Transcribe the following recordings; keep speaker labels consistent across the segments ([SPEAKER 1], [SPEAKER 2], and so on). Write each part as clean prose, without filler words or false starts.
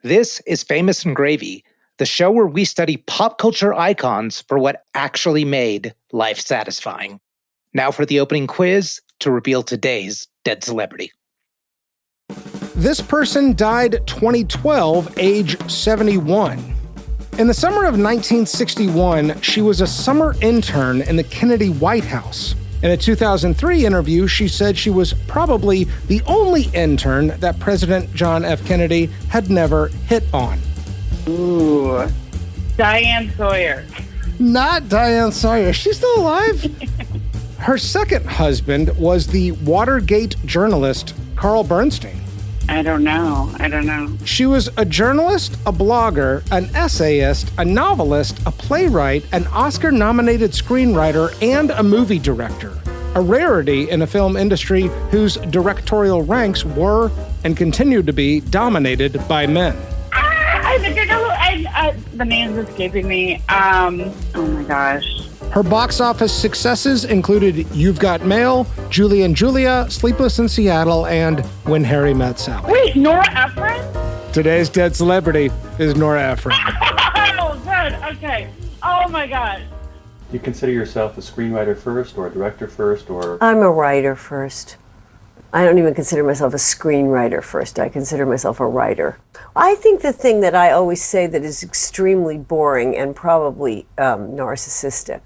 [SPEAKER 1] This is Famous and Gravy, the show where we study pop culture icons for what actually made life satisfying. Now for the opening quiz to reveal today's dead celebrity.
[SPEAKER 2] This person died 2012, age 71. In the summer of 1961, she was a summer intern in the Kennedy White House. In a 2003 interview, she said she was probably the only intern that President John F. Kennedy had never hit on.
[SPEAKER 3] Ooh, Diane Sawyer.
[SPEAKER 2] Not Diane Sawyer. She's still alive. Her second husband was the Watergate journalist Carl Bernstein.
[SPEAKER 3] I don't know.
[SPEAKER 2] She was a journalist, a blogger, an essayist, a novelist, a playwright, an Oscar-nominated screenwriter, and a movie director. A rarity in a film industry whose directorial ranks were and continue to be dominated by men.
[SPEAKER 3] I think I know. The name's escaping me. Oh my gosh.
[SPEAKER 2] Her box office successes included You've Got Mail, Julie and Julia, Sleepless in Seattle, and When Harry Met Sally.
[SPEAKER 3] Wait, Nora Ephron?
[SPEAKER 2] Today's dead celebrity is Nora Ephron.
[SPEAKER 3] Oh, good. Okay. Oh my God.
[SPEAKER 4] Do you consider yourself a screenwriter first or a director first or?
[SPEAKER 5] I'm a writer first. I don't even consider myself a screenwriter first. I consider myself a writer. I think the thing that I always say that is extremely boring and probably narcissistic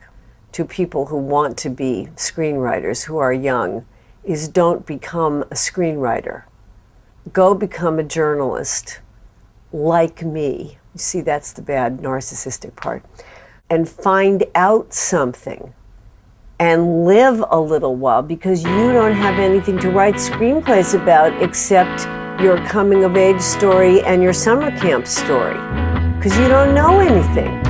[SPEAKER 5] to people who want to be screenwriters who are young is don't become a screenwriter. Go become a journalist like me. You see, that's the bad narcissistic part. And find out something and live a little while, because you don't have anything to write screenplays about except your coming of age story and your summer camp story, because you don't know anything.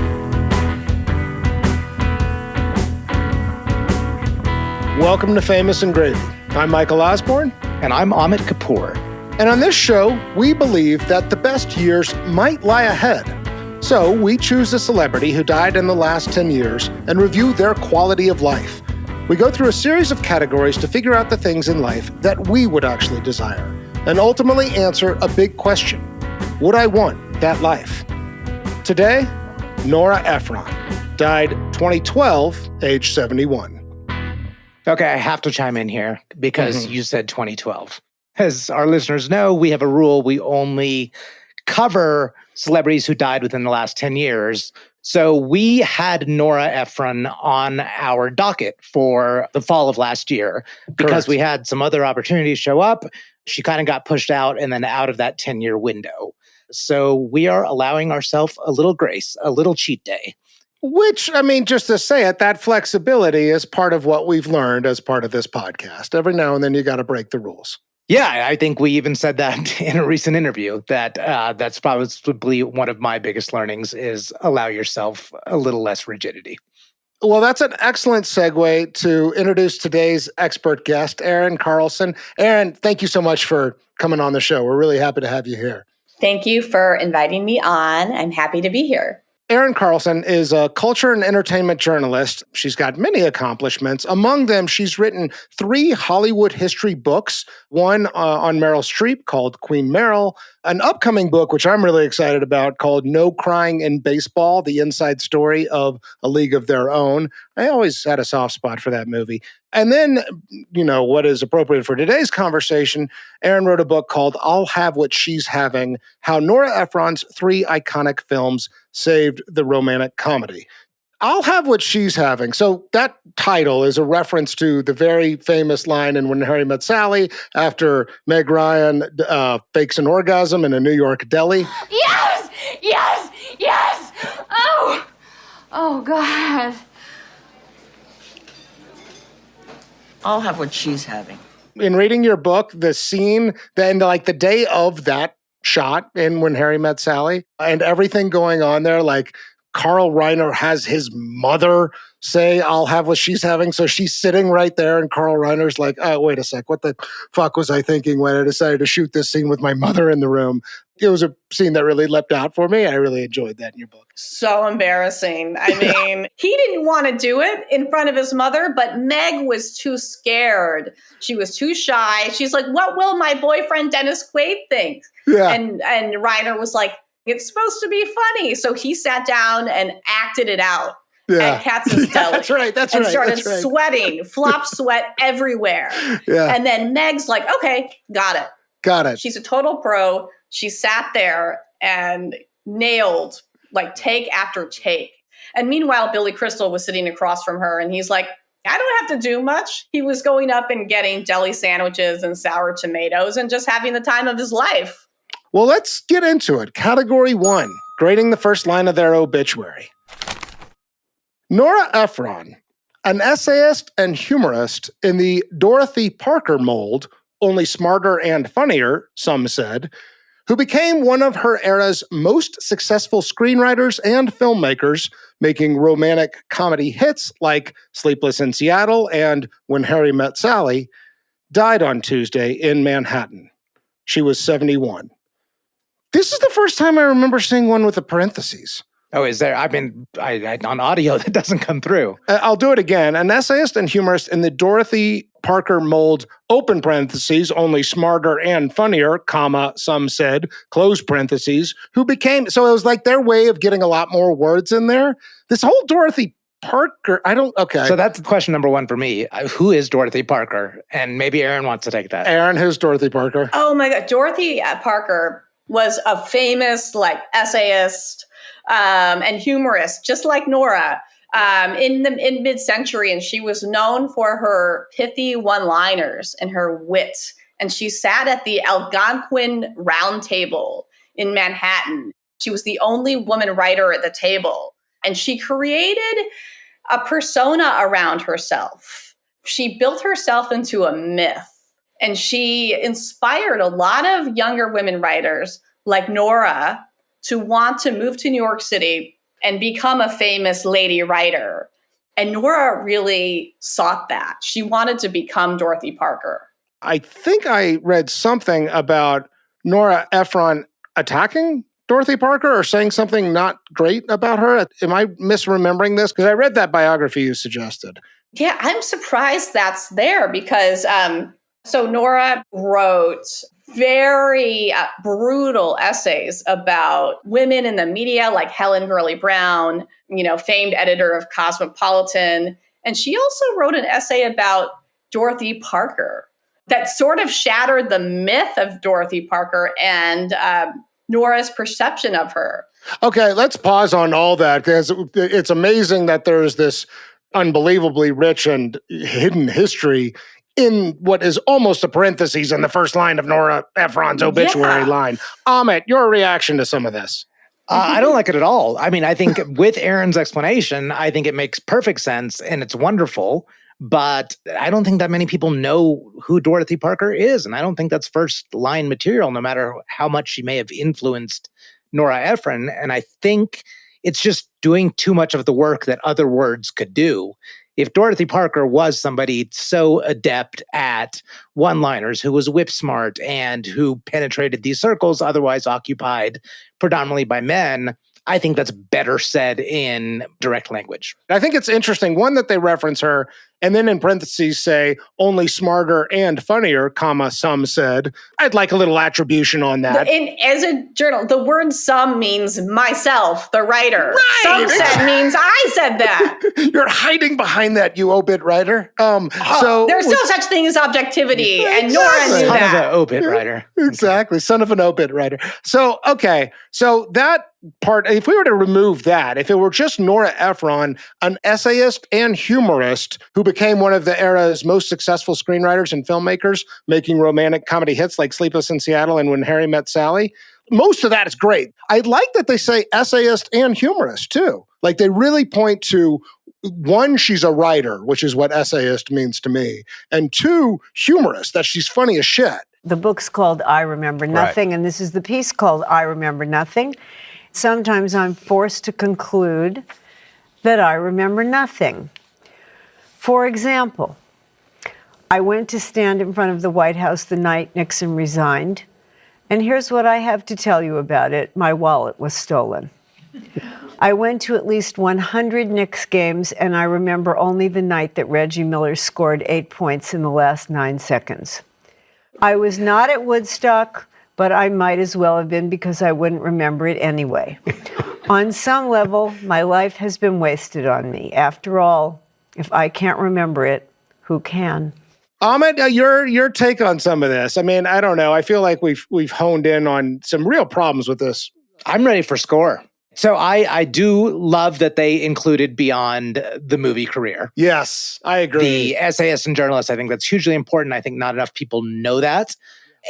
[SPEAKER 2] Welcome to Famous and Gravy. I'm Michael Osborne.
[SPEAKER 1] And I'm Amit Kapoor.
[SPEAKER 2] And on this show, we believe that the best years might lie ahead. So we choose a celebrity who died in the last 10 years and review their quality of life. We go through a series of categories to figure out the things in life that we would actually desire, and ultimately answer a big question: would I want that life? Today, Nora Ephron died 2012, age 71.
[SPEAKER 1] Okay, I have to chime in here because you said 2012. As our listeners know, we have a rule. We only cover celebrities who died within the last 10 years. So we had Nora Ephron on our docket for the fall of last year because
[SPEAKER 2] Correct.
[SPEAKER 1] We had some other opportunities show up. She kind of got pushed out and then out of that 10-year window. So we are allowing ourselves a little grace, a little cheat day.
[SPEAKER 2] Which, I mean, just to say it, that flexibility is part of what we've learned as part of this podcast. Every now and then you got to break the rules.
[SPEAKER 1] Yeah, I think we even said that in a recent interview, that that's probably one of my biggest learnings is allow yourself a little less rigidity.
[SPEAKER 2] Well, that's an excellent segue to introduce today's expert guest, Erin Carlson. Erin, thank you so much for coming on the show. We're really happy to have you here.
[SPEAKER 6] Thank you for inviting me on. I'm happy to be here.
[SPEAKER 2] Erin Carlson is a culture and entertainment journalist. She's got many accomplishments. Among them, she's written 3 Hollywood history books, one on Meryl Streep called Queen Meryl, an upcoming book, which I'm really excited about, called No Crying in Baseball, the inside story of A League of Their Own. I always had a soft spot for that movie. And then, you know, what is appropriate for today's conversation, Erin wrote a book called I'll Have What She's Having, How Nora Ephron's 3 Iconic Films Saved the Romantic Comedy. I'll Have What She's Having. So that title is a reference to the very famous line in When Harry Met Sally after Meg Ryan fakes an orgasm in a New York deli.
[SPEAKER 7] Yes! Yes! Yes! Oh, God.
[SPEAKER 8] I'll have what she's having.
[SPEAKER 2] In reading your book, the scene, then like the day of that shot in When Harry Met Sally and everything going on there, like Carl Reiner has his mother say, I'll have what she's having. So she's sitting right there, and Carl Reiner's like, oh, wait a sec. What the fuck was I thinking when I decided to shoot this scene with my mother in the room? It was a scene that really leapt out for me. I really enjoyed that in your book.
[SPEAKER 6] So embarrassing. I mean, he didn't want to do it in front of his mother, but Meg was too scared. She was too shy. She's like, what will my boyfriend Dennis Quaid think?
[SPEAKER 2] Yeah.
[SPEAKER 6] And Reiner was like, it's supposed to be funny. So he sat down and acted it out at Katz's Deli.
[SPEAKER 2] That's right.
[SPEAKER 6] And started sweating, flop sweat everywhere.
[SPEAKER 2] Yeah.
[SPEAKER 6] And then Meg's like, okay, got it. She's a total pro. She sat there and nailed like take after take. And meanwhile, Billy Crystal was sitting across from her, and he's like, I don't have to do much. He was going up and getting deli sandwiches and sour tomatoes and just having the time of his life.
[SPEAKER 2] Well, let's get into it. Category 1, grading the first line of their obituary. Nora Ephron, an essayist and humorist in the Dorothy Parker mold, only smarter and funnier, some said, who became one of her era's most successful screenwriters and filmmakers, making romantic comedy hits like Sleepless in Seattle and When Harry Met Sally, died on Tuesday in Manhattan. She was 71. This is the first time I remember seeing one with a parentheses.
[SPEAKER 1] Oh, is there? I on audio that doesn't come through.
[SPEAKER 2] I'll do it again. An essayist and humorist in the Dorothy Parker mold, open parentheses, only smarter and funnier, comma, some said, close parentheses, who became, so it was like their way of getting a lot more words in there. This whole Dorothy Parker, okay.
[SPEAKER 1] So that's question number 1 for me. Who is Dorothy Parker? And maybe Aaron wants to take that.
[SPEAKER 2] Aaron, who's Dorothy Parker?
[SPEAKER 6] Oh my God. Dorothy Parker was a famous like essayist and humorist, just like Nora, in mid-century, and she was known for her pithy one-liners and her wit. And she sat at the Algonquin Round Table in Manhattan. She was the only woman writer at the table, and she created a persona around herself. She built herself into a myth, and she inspired a lot of younger women writers like Nora to want to move to New York City and become a famous lady writer. And Nora really sought that. She wanted to become Dorothy Parker.
[SPEAKER 2] I think I read something about Nora Ephron attacking Dorothy Parker or saying something not great about her. Am I misremembering this? Because I read that biography you suggested.
[SPEAKER 6] Yeah, I'm surprised that's there because so Nora wrote very brutal essays about women in the media, like Helen Gurley Brown, famed editor of Cosmopolitan. And she also wrote an essay about Dorothy Parker that sort of shattered the myth of Dorothy Parker and Nora's perception of her.
[SPEAKER 2] Okay, let's pause on all that because it's amazing that there's this unbelievably rich and hidden history in what is almost a parentheses in the first line of Nora Ephron's obituary line. Amit, your reaction to some of this?
[SPEAKER 1] I don't like it at all. I mean, I think with Aaron's explanation, I think it makes perfect sense and it's wonderful, but I don't think that many people know who Dorothy Parker is. And I don't think that's first line material, no matter how much she may have influenced Nora Ephron. And I think it's just doing too much of the work that other words could do. If Dorothy Parker was somebody so adept at one-liners, who was whip smart and who penetrated these circles otherwise occupied predominantly by men, I think that's better said in direct language.
[SPEAKER 2] I think it's interesting, one, that they reference her and then in parentheses say, only smarter and funnier, comma, some said. I'd like a little attribution on that.
[SPEAKER 6] As a journal, the word some means myself, the writer.
[SPEAKER 2] Right.
[SPEAKER 6] Some said means I said that.
[SPEAKER 2] You're hiding behind that, you obit writer. So
[SPEAKER 6] there's no such thing as objectivity, and Nora knew
[SPEAKER 1] Son
[SPEAKER 6] that.
[SPEAKER 1] of an obit writer.
[SPEAKER 2] Exactly, son of an obit writer. So, okay, so that part, if we were to remove that, if it were just Nora Ephron, an essayist and humorist who became one of the era's most successful screenwriters and filmmakers, making romantic comedy hits like Sleepless in Seattle and When Harry Met Sally, most of that is great. I like that they say essayist and humorist too. Like they really point to, one, she's a writer, which is what essayist means to me, and two, humorist, that she's funny as shit.
[SPEAKER 5] The book's called I Remember Nothing, and this is the piece called I Remember Nothing. Sometimes I'm forced to conclude that I remember nothing. For example, I went to stand in front of the White House the night Nixon resigned, and here's what I have to tell you about it. My wallet was stolen. I went to at least 100 Knicks games, and I remember only the night that Reggie Miller scored 8 points in the last 9 seconds. I was not at Woodstock, but I might as well have been because I wouldn't remember it anyway. On some level, my life has been wasted on me. After all, if I can't remember it, who can?
[SPEAKER 2] Ahmet, your take on some of this. I mean, I don't know. I feel like we've honed in on some real problems with this.
[SPEAKER 1] I'm ready for score. So I do love that they included beyond the movie career.
[SPEAKER 2] Yes, I agree.
[SPEAKER 1] The essayist and journalist, I think that's hugely important. I think not enough people know that.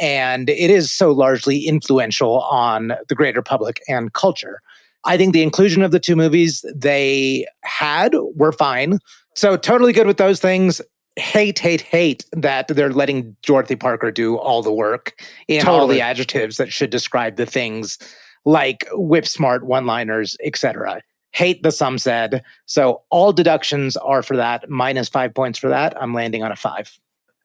[SPEAKER 1] And it is so largely influential on the greater public and culture. I think the inclusion of the 2 movies they had were fine. So totally good with those things. Hate that they're letting Dorothy Parker do all the work in all the adjectives that should describe the things like whip smart, one-liners, etc. Hate the some said. So all deductions are for that. Minus 5 points for that. I'm landing on a 5.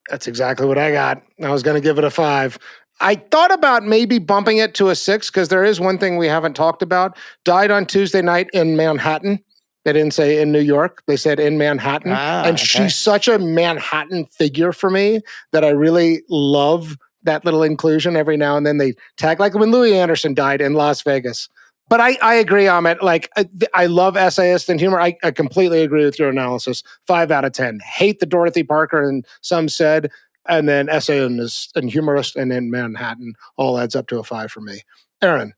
[SPEAKER 2] That's exactly what I got. I was going to give it a 5. I thought about maybe bumping it to a 6 because there is one thing we haven't talked about. Died on Tuesday night in Manhattan. They didn't say in New York. They said in Manhattan. And she's such a Manhattan figure for me that I really love that little inclusion. Every now and then they tag, like when Louis Anderson died in Las Vegas. But I agree, Ahmet. Like, I love essayist and humor. I completely agree with your analysis. 5 out of 10. Hate the Dorothy Parker and some said, and then essayist and humorist, and then Manhattan all adds up to a 5 for me. Erin.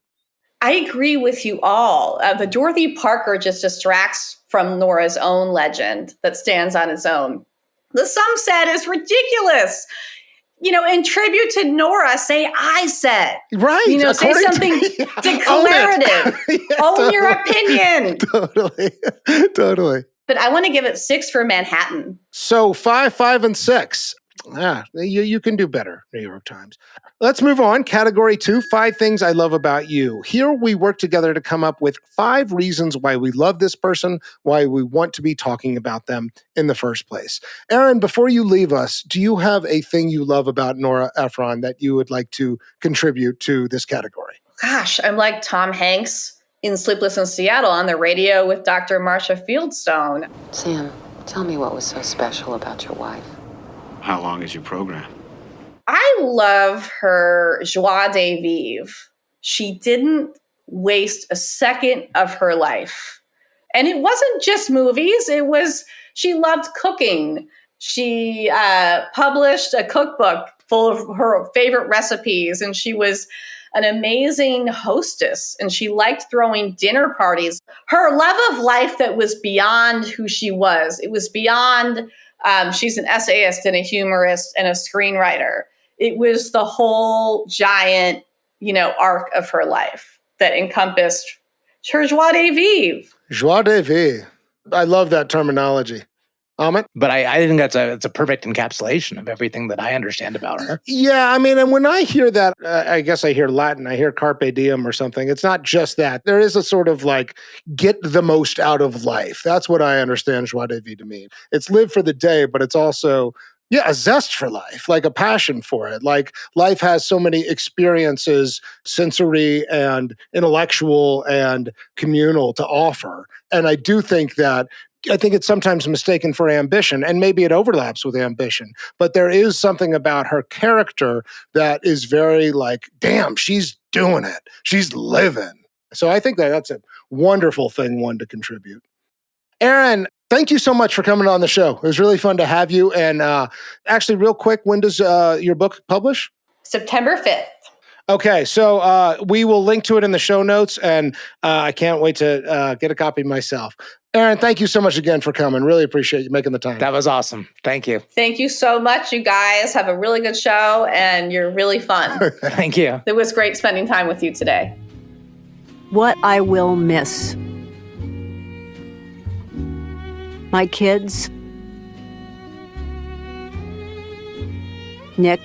[SPEAKER 6] I agree with you all. The Dorothy Parker just distracts from Nora's own legend that stands on its own. The some said is ridiculous. In tribute to Nora, say I said.
[SPEAKER 2] Right.
[SPEAKER 6] Say something declarative. Own your opinion.
[SPEAKER 2] Totally.
[SPEAKER 6] But I want to give it 6 for Manhattan.
[SPEAKER 2] So 5, 5, and 6. You can do better, New York Times. Let's move on. Category 2, 5 things I love about you. Here we work together to come up with 5 reasons why we love this person, why we want to be talking about them in the first place. Erin, before you leave us, do you have a thing you love about Nora Ephron that you would like to contribute to this category?
[SPEAKER 6] Gosh, I'm like Tom Hanks in Sleepless in Seattle on the radio with Dr. Marcia Fieldstone.
[SPEAKER 9] Sam, tell me what was so special about your wife.
[SPEAKER 10] How long is your program?
[SPEAKER 6] I love her joie de vivre. She didn't waste a second of her life. And it wasn't just movies. She loved cooking. She published a cookbook full of her favorite recipes, and she was an amazing hostess, and she liked throwing dinner parties. Her love of life that was beyond who she was. It was beyond, she's an essayist and a humorist and a screenwriter. It was the whole giant, arc of her life that encompassed her joie de vivre.
[SPEAKER 2] Joie de vivre. I love that terminology. Ahmet?
[SPEAKER 1] But I think it's a perfect encapsulation of everything that I understand about her.
[SPEAKER 2] Yeah, I mean, and when I hear that, I guess I hear Latin, I hear carpe diem or something. It's not just that. There is a sort of like, get the most out of life. That's what I understand joie de vivre to mean. It's live for the day, but it's also, a zest for life, like a passion for it. Like life has so many experiences, sensory and intellectual and communal to offer. And I do think that I think it's sometimes mistaken for ambition, and maybe it overlaps with ambition. But there is something about her character that is very like, damn, she's doing it. She's living. So I think that's a wonderful thing, one, to contribute. Erin, thank you so much for coming on the show. It was really fun to have you. And actually, real quick, when does your book publish?
[SPEAKER 6] September 5th.
[SPEAKER 2] Okay, so we will link to it in the show notes, and I can't wait to get a copy myself. Erin, thank you so much again for coming. Really appreciate you making the time.
[SPEAKER 1] That was awesome. Thank you.
[SPEAKER 6] Thank you so much. You guys have a really good show, and you're really fun.
[SPEAKER 1] Thank you.
[SPEAKER 6] It was great spending time with you today.
[SPEAKER 5] What I will miss. My kids. Nick.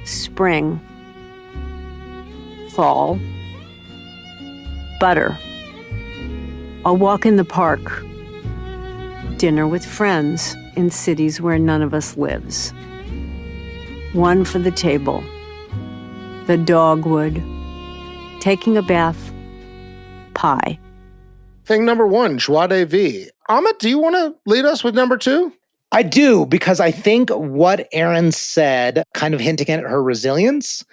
[SPEAKER 5] Spring. Fall.
[SPEAKER 11] butter, a walk in the park, dinner with friends in cities where none of us lives. One for the table, the dogwood, taking a bath, pie.
[SPEAKER 2] Thing number 1, joie de vivre. Amit, do you want to lead us with number 2?
[SPEAKER 1] I do, because I think what Erin said, kind of hinting at her resilience,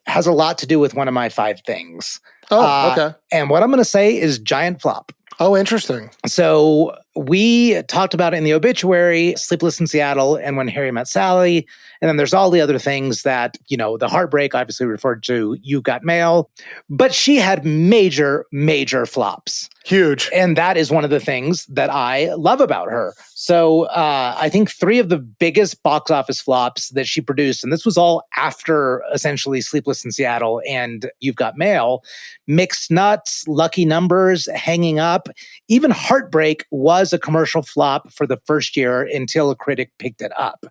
[SPEAKER 1] has a lot to do with one of my 5 things.
[SPEAKER 2] Oh, okay.
[SPEAKER 1] And what I'm going to say is giant flop.
[SPEAKER 2] Oh, interesting.
[SPEAKER 1] So we talked about it in the obituary, Sleepless in Seattle, and When Harry Met Sally. And then there's all the other things that, the heartbreak obviously referred to You Got Mail. But she had major, major flops.
[SPEAKER 2] Huge.
[SPEAKER 1] And that is one of the things that I love about her. So I think 3 of the biggest box office flops that she produced, and this was all after essentially Sleepless in Seattle and You've Got Mail, Mixed Nuts, Lucky Numbers, Hanging Up, even Heartbreak was a commercial flop for the first year until a critic picked it up.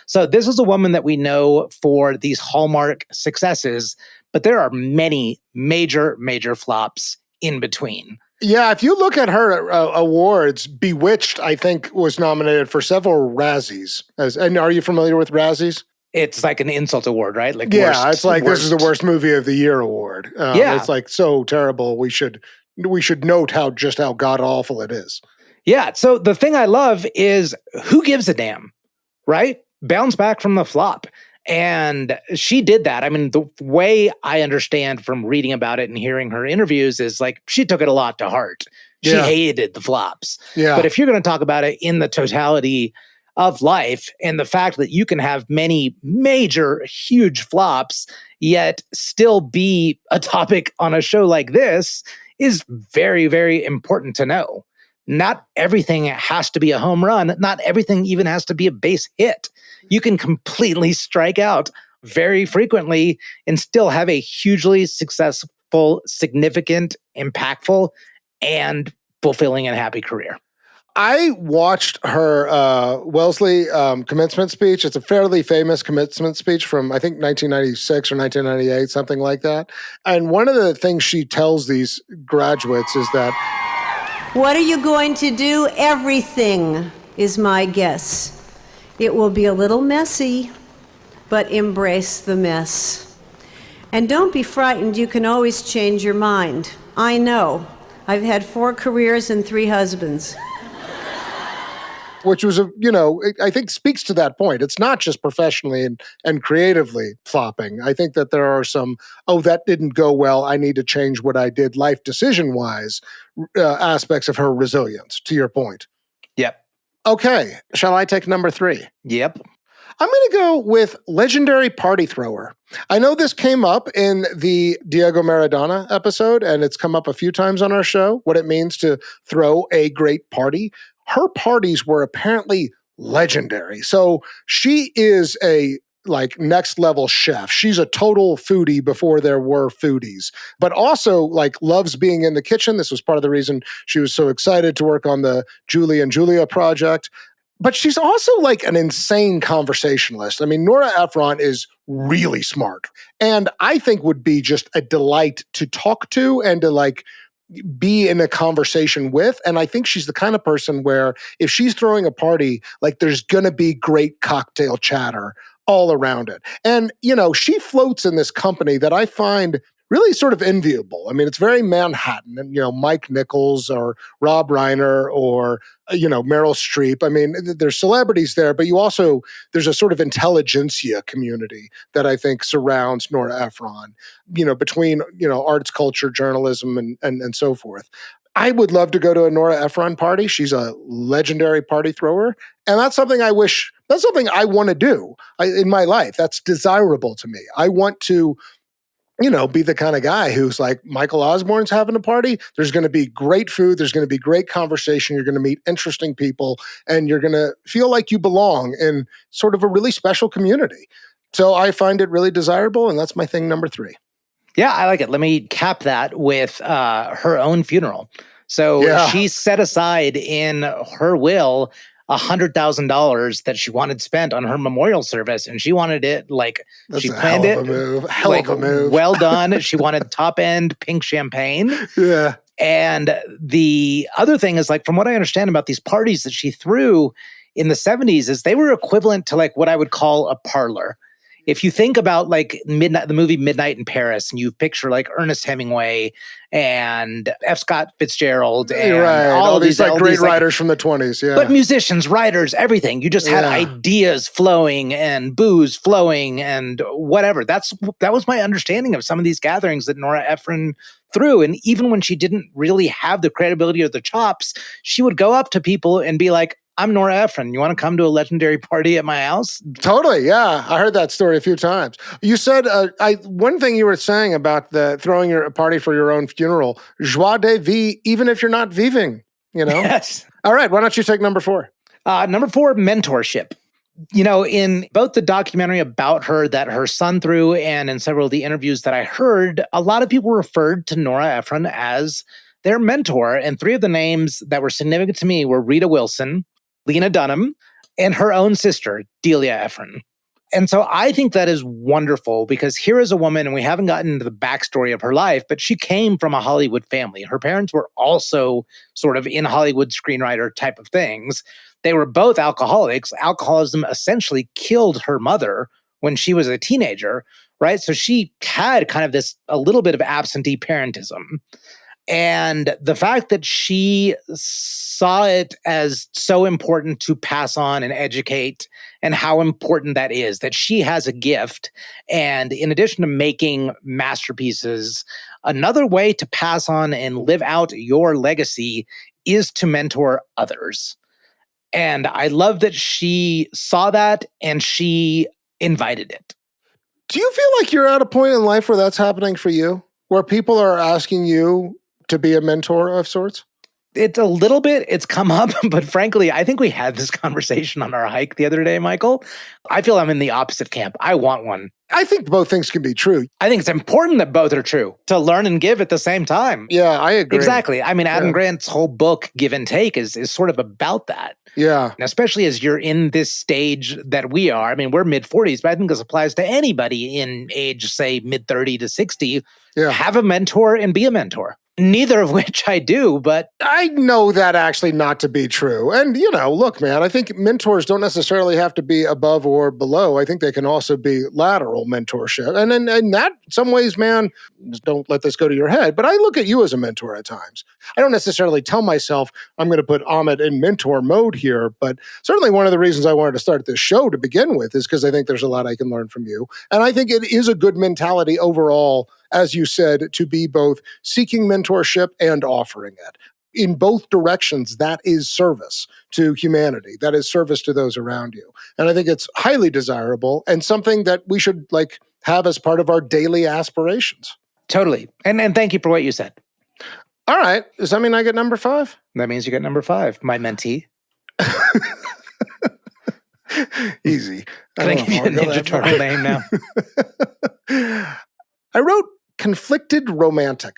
[SPEAKER 1] So this is a woman that we know for these Hallmark successes, but there are many major, major flops in between.
[SPEAKER 2] Yeah, if you look at her awards, Bewitched, I think, was nominated for several Razzies. And are you familiar with Razzies?
[SPEAKER 1] It's like an insult award, right? Like
[SPEAKER 2] it's like this is the worst movie of the year award. It's like so terrible. We should note how god awful it is.
[SPEAKER 1] Yeah. So the thing I love is who gives a damn, right? Bounce back from the flop. And she did that. I mean, the way I understand from reading about it and hearing her interviews is like she took it a lot to heart. She hated the flops.
[SPEAKER 2] Yeah.
[SPEAKER 1] But if you're going to talk about it in the totality of life and the fact that you can have many major, huge flops, yet still be a topic on a show like this is very, very important to know. Not everything has to be a home run. Not everything even has to be a base hit. You can completely strike out very frequently and still have a hugely successful, significant, impactful, and fulfilling and happy career.
[SPEAKER 2] I watched her Wellesley commencement speech. It's a fairly famous commencement speech from, I think, 1996 or 1998, something like that. And one of the things she tells these graduates is that,
[SPEAKER 11] what are you going to do? Everything is my guess. It will be a little messy, but embrace the mess. And don't be frightened, you can always change your mind. I know. I've had 4 careers and 3 husbands.
[SPEAKER 2] Which was, I think speaks to that point. It's not just professionally and creatively flopping. I think that there are some, that didn't go well, I need to change what I did life decision-wise, aspects of her resilience, to your point.
[SPEAKER 1] Yep.
[SPEAKER 2] Okay, shall I take number 3?
[SPEAKER 1] Yep.
[SPEAKER 2] I'm going to go with legendary party thrower. I know this came up in the Diego Maradona episode, and it's come up a few times on our show, what it means to throw a great party. Her parties were apparently legendary. So she is a next level chef. She's a total foodie before there were foodies, but also loves being in the kitchen. This was part of the reason she was so excited to work on the Julie and Julia project. But she's also an insane conversationalist. I mean, Nora Ephron is really smart and I think would be just a delight to talk to and to be in a conversation with. And I think she's the kind of person where if she's throwing a party, there's going to be great cocktail chatter all around it. And, she floats in this company that I find really sort of enviable. I mean, it's very Manhattan and, Mike Nichols or Rob Reiner or, Meryl Streep. I mean, there's celebrities there, but there's a sort of intelligentsia community that I think surrounds Nora Ephron, between, arts, culture, journalism, and so forth. I would love to go to a Nora Ephron party. She's a legendary party thrower. And that's something I want to do in my life. That's desirable to me. I want to, be the kind of guy who's like, Michael Osborne's having a party. There's going to be great food. There's going to be great conversation. You're going to meet interesting people and you're going to feel like you belong in sort of a really special community. So I find it really desirable. And that's my thing number 3.
[SPEAKER 1] Yeah, I like it. Let me cap that with her own funeral. So she set aside in her will $100,000 that she wanted spent on her memorial service, and she wanted it like
[SPEAKER 2] That's
[SPEAKER 1] she
[SPEAKER 2] a
[SPEAKER 1] planned
[SPEAKER 2] hell
[SPEAKER 1] it.
[SPEAKER 2] of a move. Hell of a move.
[SPEAKER 1] Well done. She wanted top end pink champagne.
[SPEAKER 2] Yeah.
[SPEAKER 1] And the other thing is, like, from what I understand about these parties that she threw in the 70s, is they were equivalent to like what I would call a parlor. If you think about like the movie Midnight in Paris, and you picture like Ernest Hemingway and F. Scott Fitzgerald and
[SPEAKER 2] all these like great writers from the 20s, yeah.
[SPEAKER 1] But musicians, writers, everything. You just had ideas flowing and booze flowing and whatever. That was my understanding of some of these gatherings that Nora Ephron threw. And even when she didn't really have the credibility or the chops, she would go up to people and be like, I'm Nora Ephron. You want to come to a legendary party at my house?
[SPEAKER 2] Totally, yeah. I heard that story a few times. You said, one thing you were saying about the throwing a party for your own funeral, joie de vivre, even if you're not viving, you know?
[SPEAKER 1] Yes.
[SPEAKER 2] All right, why don't you take number 4?
[SPEAKER 1] Number 4, mentorship. You know, in both the documentary about her that her son threw and in several of the interviews that I heard, a lot of people referred to Nora Ephron as their mentor. And 3 of the names that were significant to me were Rita Wilson, Lena Dunham, and her own sister, Delia Ephron. And so I think that is wonderful, because here is a woman, and we haven't gotten into the backstory of her life, but she came from a Hollywood family. Her parents were also sort of in Hollywood screenwriter type of things. They were both alcoholics. Alcoholism essentially killed her mother when she was a teenager, right? So she had kind of a little bit of absentee parentism. And the fact that she saw it as so important to pass on and educate, and how important that is, that she has a gift. And in addition to making masterpieces, another way to pass on and live out your legacy is to mentor others. And I love that she saw that and she invited it.
[SPEAKER 2] Do you feel like you're at a point in life where that's happening for you? Where people are asking you to be a mentor of sorts?
[SPEAKER 1] It's a little bit, it's come up, but frankly, I think we had this conversation on our hike the other day, Michael. I feel I'm in the opposite camp. I want one.
[SPEAKER 2] I think both things can be true.
[SPEAKER 1] I think it's important that both are true, to learn and give at the same time.
[SPEAKER 2] Yeah, I agree.
[SPEAKER 1] Exactly. I mean, Adam Grant's whole book, Give and Take, is sort of about that.
[SPEAKER 2] Yeah.
[SPEAKER 1] And especially as you're in this stage that we are. I mean, we're mid-40s, but I think this applies to anybody in age, say, mid-30 to 60.
[SPEAKER 2] Yeah.
[SPEAKER 1] Have a mentor and be a mentor. Neither of which I do, but
[SPEAKER 2] I know that actually not to be true. And, you know, look, man, I think mentors don't necessarily have to be above or below. I think they can also be lateral mentorship. And in that, some ways, man, don't let this go to your head, but I look at you as a mentor at times. I don't necessarily tell myself I'm going to put Amit in mentor mode here, but certainly one of the reasons I wanted to start this show to begin with is because I think there's a lot I can learn from you. And I think it is a good mentality overall, as you said, to be both seeking mentorship and offering it. In both directions, that is service to humanity. That is service to those around you. And I think it's highly desirable and something that we should have as part of our daily aspirations.
[SPEAKER 1] Totally. And thank you for what you said.
[SPEAKER 2] All right. Does that mean I get number 5?
[SPEAKER 1] That means you get number 5, my mentee.
[SPEAKER 2] Easy.
[SPEAKER 1] Can I give you a Ninja Turtle name now?
[SPEAKER 2] I wrote conflicted romantic.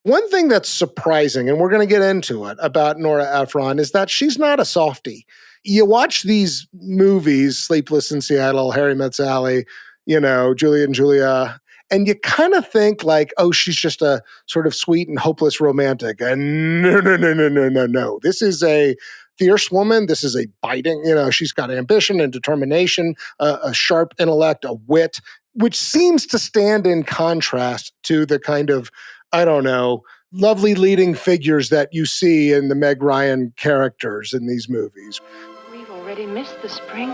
[SPEAKER 2] One thing that's surprising, and we're going to get into it, about Nora Ephron is that she's not a softie. You watch these movies, Sleepless in Seattle, Harry Met Sally, Julia and Julia, and you kind of think oh, she's just a sort of sweet and hopeless romantic. And no. This is a fierce woman. This is a biting, she's got ambition and determination, a sharp intellect, a wit, which seems to stand in contrast to the kind of, lovely leading figures that you see in the Meg Ryan characters in these movies.
[SPEAKER 7] We've already missed the spring.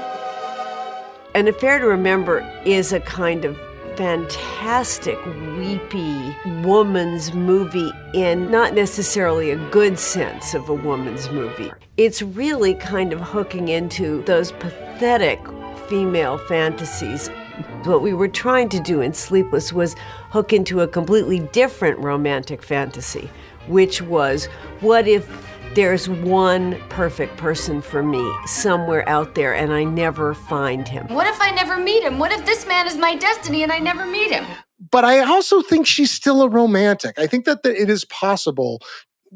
[SPEAKER 5] An Affair to Remember is a kind of fantastic, weepy woman's movie in not necessarily a good sense of a woman's movie. It's really kind of hooking into those pathetic female fantasies. What we were trying to do in Sleepless was hook into a completely different romantic fantasy, which was, what if there's one perfect person for me somewhere out there and I never find him?
[SPEAKER 7] What if I never meet him? What if this man is my destiny and I never meet him?
[SPEAKER 2] But I also think she's still a romantic. I think that it is possible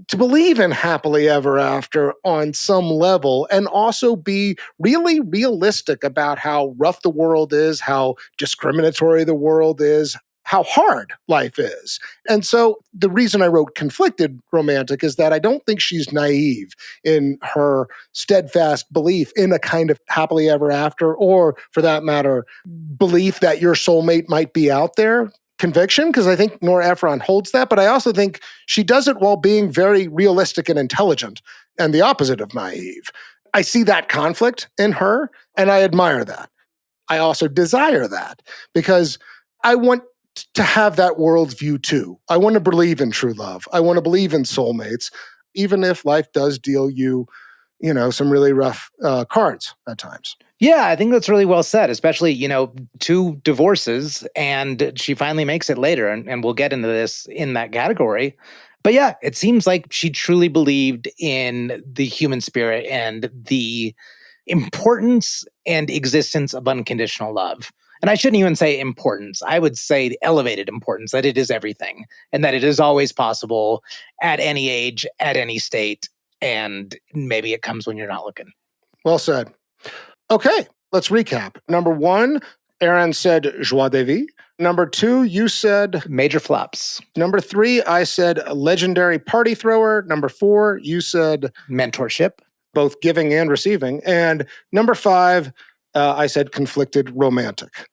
[SPEAKER 2] to believe in happily ever after on some level and also be really realistic about how rough the world is, how discriminatory the world is, how hard life is. And so the reason I wrote conflicted romantic is that I don't think she's naive in her steadfast belief in a kind of happily ever after, or for that matter, belief that your soulmate might be out there. Conviction, because I think Nora Ephron holds that, but I also think she does it while being very realistic and intelligent and the opposite of naive. I see that conflict in her, and I admire that. I also desire that because I want to have that worldview too. I want to believe in true love. I want to believe in soulmates, even if life does deal you, some really rough cards at times.
[SPEAKER 1] Yeah, I think that's really well said, especially, 2 divorces, and she finally makes it later, and we'll get into this in that category. But yeah, it seems like she truly believed in the human spirit and the importance and existence of unconditional love. And I shouldn't even say importance. I would say the elevated importance, that it is everything, and that it is always possible at any age, at any state, and maybe it comes when you're not looking.
[SPEAKER 2] Well said. Okay, let's recap. Number 1, Aaron said joie de vie. Number 2, you said
[SPEAKER 1] major flops.
[SPEAKER 2] Number 3, I said legendary party thrower. Number 4, you said
[SPEAKER 1] mentorship,
[SPEAKER 2] both giving and receiving. And number 5, I said conflicted romantic.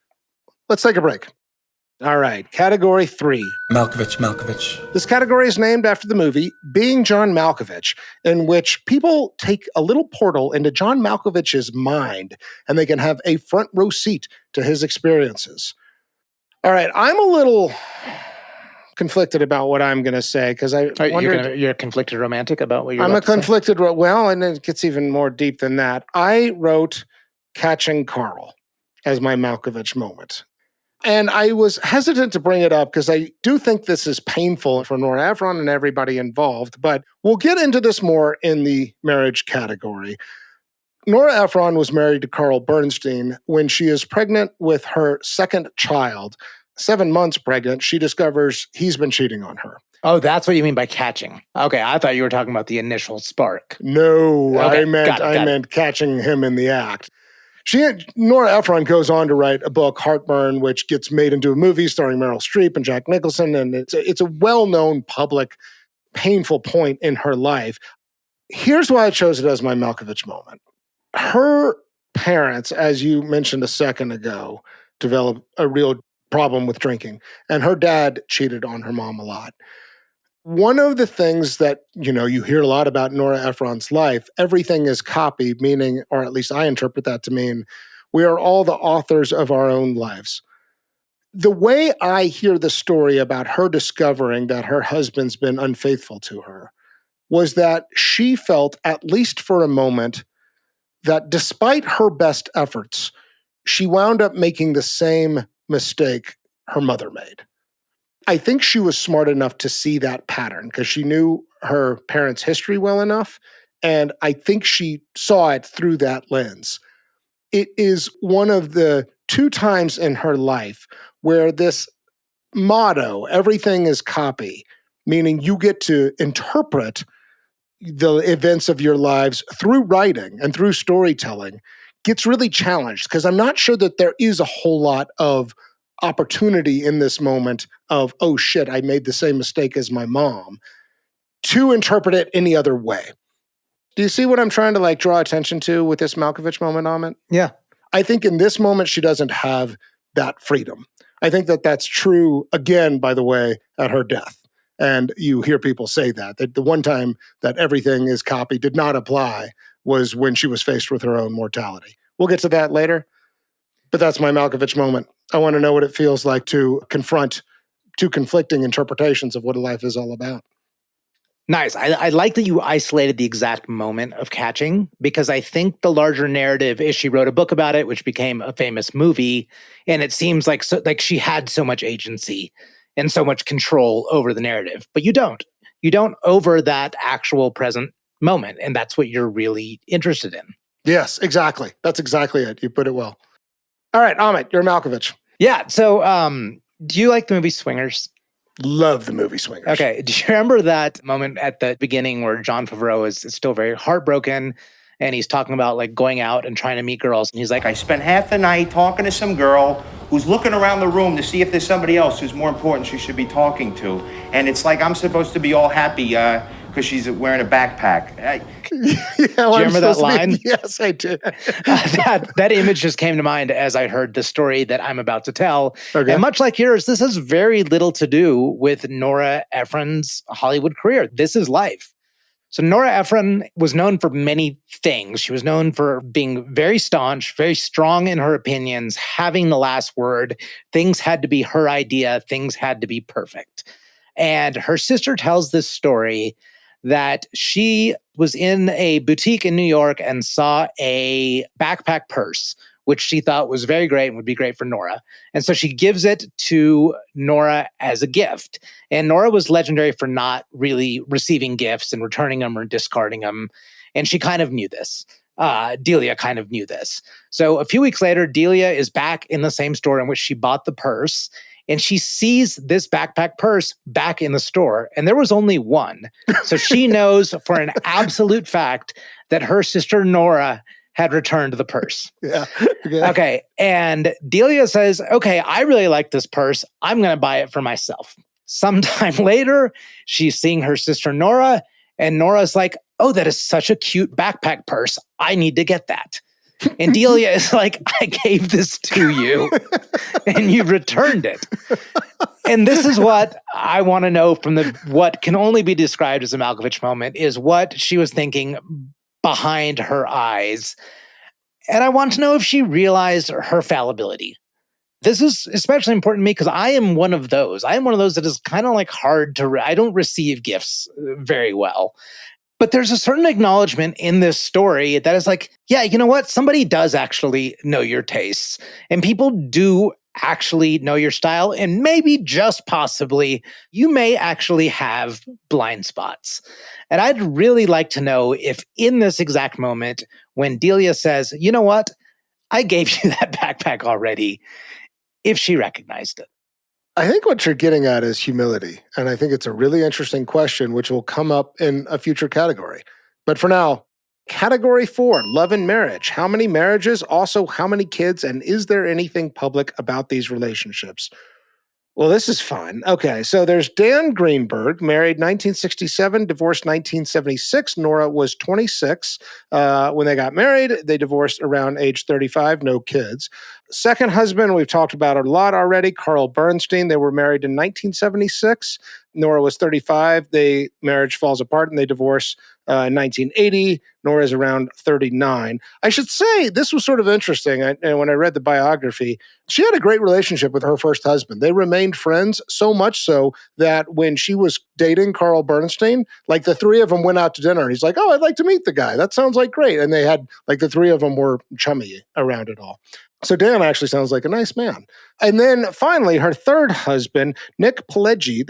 [SPEAKER 2] Let's take a break. All right, category 3.
[SPEAKER 12] Malkovich.
[SPEAKER 2] This category is named after the movie Being John Malkovich, in which people take a little portal into John Malkovich's mind, and they can have a front row seat to his experiences. All right, I'm a little conflicted about what I'm going to say, because
[SPEAKER 1] you're a conflicted romantic about what you're
[SPEAKER 2] I'm a conflicted,
[SPEAKER 1] say?
[SPEAKER 2] Well, and it gets even more deep than that. I wrote Catching Carl as my Malkovich moment. And I was hesitant to bring it up because I do think this is painful for Nora Ephron and everybody involved, but we'll get into this more in the marriage category. Nora Ephron was married to Carl Bernstein. When she is pregnant with her second child, 7 months pregnant, she discovers he's been cheating on her.
[SPEAKER 1] Oh, that's what you mean by catching. Okay, I thought you were talking about the initial spark.
[SPEAKER 2] No,
[SPEAKER 1] okay,
[SPEAKER 2] I meant catching him in the act. Nora Ephron goes on to write a book, Heartburn, which gets made into a movie starring Meryl Streep and Jack Nicholson, and it's a well-known public, painful point in her life. Here's why I chose it as my Malkovich moment. Her parents, as you mentioned a second ago, developed a real problem with drinking, and her dad cheated on her mom a lot. One of the things that, you hear a lot about Nora Ephron's life, everything is copy, meaning, or at least I interpret that to mean, we are all the authors of our own lives. The way I hear the story about her discovering that her husband's been unfaithful to her was that she felt, at least for a moment, that despite her best efforts, she wound up making the same mistake her mother made. I think she was smart enough to see that pattern because she knew her parents' history well enough, and I think she saw it through that lens. It is one of the 2 times in her life where this motto, everything is copy, meaning you get to interpret the events of your lives through writing and through storytelling, gets really challenged because I'm not sure that there is a whole lot of opportunity in this moment of, oh shit, I made the same mistake as my mom, to interpret it any other way. Do you see what I'm trying to draw attention to with this Malkovich moment, Amit?
[SPEAKER 1] Yeah.
[SPEAKER 2] I think in this moment, she doesn't have that freedom. I think that that's true, again, by the way, at her death. And you hear people say that the one time that everything is copy did not apply was when she was faced with her own mortality. We'll get to that later. But that's my Malkovich moment. I want to know what it feels like to confront 2 conflicting interpretations of what life is all about.
[SPEAKER 1] Nice. I like that you isolated the exact moment of catching, because I think the larger narrative is she wrote a book about it, which became a famous movie. And it seems like she had so much agency and so much control over the narrative. But you don't. You don't over that actual present moment. And that's what you're really interested in.
[SPEAKER 2] Yes, exactly. That's exactly it. You put it well. All right, Amit, you're Malkovich.
[SPEAKER 1] Yeah. So do you like the movie Swingers?
[SPEAKER 2] Love the movie Swingers.
[SPEAKER 1] Okay. Do you remember that moment at the beginning where Jon Favreau is still very heartbroken and he's talking about like going out and trying to meet girls? And he's like,
[SPEAKER 13] I spent half the night talking to some girl who's looking around the room to see if there's somebody else who's more important she should be talking to. And it's like I'm supposed to be all happy because she's wearing a backpack.
[SPEAKER 1] Do you remember that line?
[SPEAKER 2] Yes, I do.
[SPEAKER 1] that image just came to mind as I heard the story that I'm about to tell.
[SPEAKER 2] Okay.
[SPEAKER 1] And much like yours, this has very little to do with Nora Ephron's Hollywood career. This is life. So Nora Ephron was known for many things. She was known for being very staunch, very strong in her opinions, having the last word. Things had to be her idea. Things had to be perfect. And her sister tells this story that she was in a boutique in New York and saw a backpack purse, which she thought was very great and would be great for Nora. And so she gives it to Nora as a gift. And Nora was legendary for not really receiving gifts and returning them or discarding them. And she kind of knew this. Delia kind of knew this. So a few weeks later, Delia is back in the same store in which she bought the purse. And she sees this backpack purse back in the store. And there was only one. So she knows for an absolute fact that her sister Nora had returned the purse.
[SPEAKER 2] Yeah.
[SPEAKER 1] Okay. And Delia says, okay, I really like this purse. I'm going to buy it for myself. Sometime later, she's seeing her sister Nora, and Nora's like, oh, that is such a cute backpack purse. I need to get that. And Delia is like, I gave this to you and you returned it. And this is what I want to know from what can only be described as a Malkovich moment is what she was thinking behind her eyes. And I want to know if she realized her fallibility. This is especially important to me because I am one of those. I am one of those that is kind of like hard to, I don't receive gifts very well. But there's a certain acknowledgement in this story that is like, yeah, you know what? Somebody does actually know your tastes. And people do actually know your style. And maybe just possibly, you may actually have blind spots. And I'd really like to know if in this exact moment, when Delia says, you know what? I gave you that backpack already, if she recognized it.
[SPEAKER 2] I think what you're getting at is humility. And I think it's a really interesting question, which will come up in a future category. But for now, category 4, love and marriage. How many marriages? Also, how many kids? And is there anything public about these relationships? Well, this is fun. Okay, so there's Dan Greenberg, married 1967, divorced 1976. Nora was 26 when they got married. They divorced around age 35, no kids. Second husband, we've talked about a lot already, Carl Bernstein. They were married in 1976. Nora was 35. The marriage falls apart and they divorce in 1980. Nora's around 39. I should say this was sort of interesting. And when I read the biography, she had a great relationship with her first husband. They remained friends, so much so that when she was dating Carl Bernstein, like the three of them went out to dinner. He's like, oh, I'd like to meet the guy. That sounds like great. And they had like the three of them were chummy around it all. So Dan actually sounds like a nice man. And then finally, her third husband, Nick Pileggi,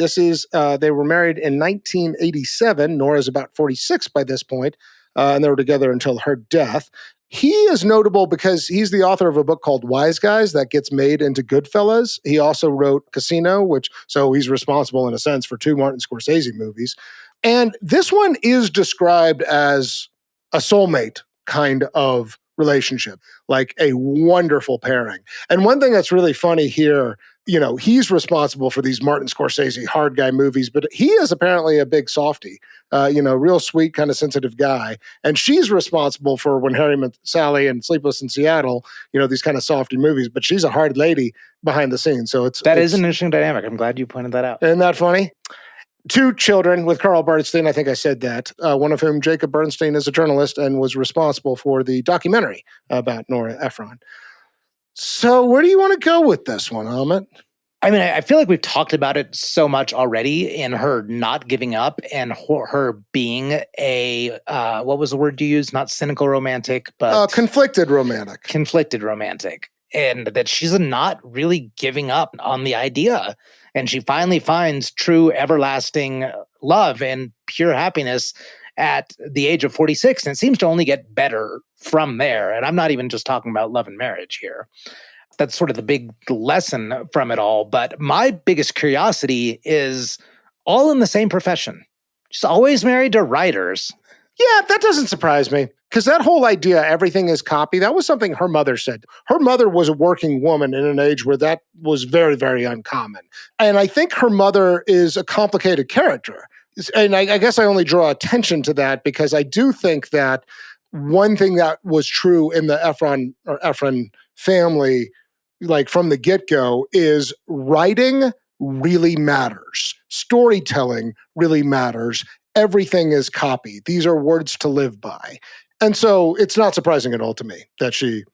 [SPEAKER 2] they were married in 1987. Nora's about 46 by this point, and they were together until her death. He is notable because he's the author of a book called Wise Guys that gets made into Goodfellas. He also wrote Casino, so he's responsible in a sense for 2 Martin Scorsese movies. And this one is described as a soulmate kind of relationship, like a wonderful pairing. And one thing that's really funny here, he's responsible for these Martin Scorsese hard guy movies, but he is apparently a big softie, real sweet, kind of sensitive guy. And she's responsible for When Harry Met Sally and Sleepless in Seattle, these kind of softy movies, but she's a hard lady behind the scenes. So it's
[SPEAKER 1] an interesting dynamic. I'm glad you pointed that out.
[SPEAKER 2] Isn't that funny? 2 children with Carl Bernstein. I think I said that. One of whom, Jacob Bernstein, is a journalist and was responsible for the documentary about Nora Ephron. So where do you want to go with this one, Amit?
[SPEAKER 1] I mean, I feel like we've talked about it so much already in her not giving up and her being a, what was the word you used? Not cynical romantic, but...
[SPEAKER 2] conflicted romantic.
[SPEAKER 1] Conflicted romantic. And that she's not really giving up on the idea. And she finally finds true, everlasting love and pure happiness at the age of 46. And it seems to only get better from there. And I'm not even just talking about love and marriage here. That's sort of the big lesson from it all. But my biggest curiosity is all in the same profession. She's always married to writers.
[SPEAKER 2] Yeah, that doesn't surprise me. Because that whole idea, everything is copy, that was something her mother said. Her mother was a working woman in an age where that was very, very uncommon. And I think her mother is a complicated character. And I guess I only draw attention to that because I do think that one thing that was true in the Ephron family, like from the get-go, is writing really matters. Storytelling really matters. Everything is copy. These are words to live by. And so it's not surprising at all to me that she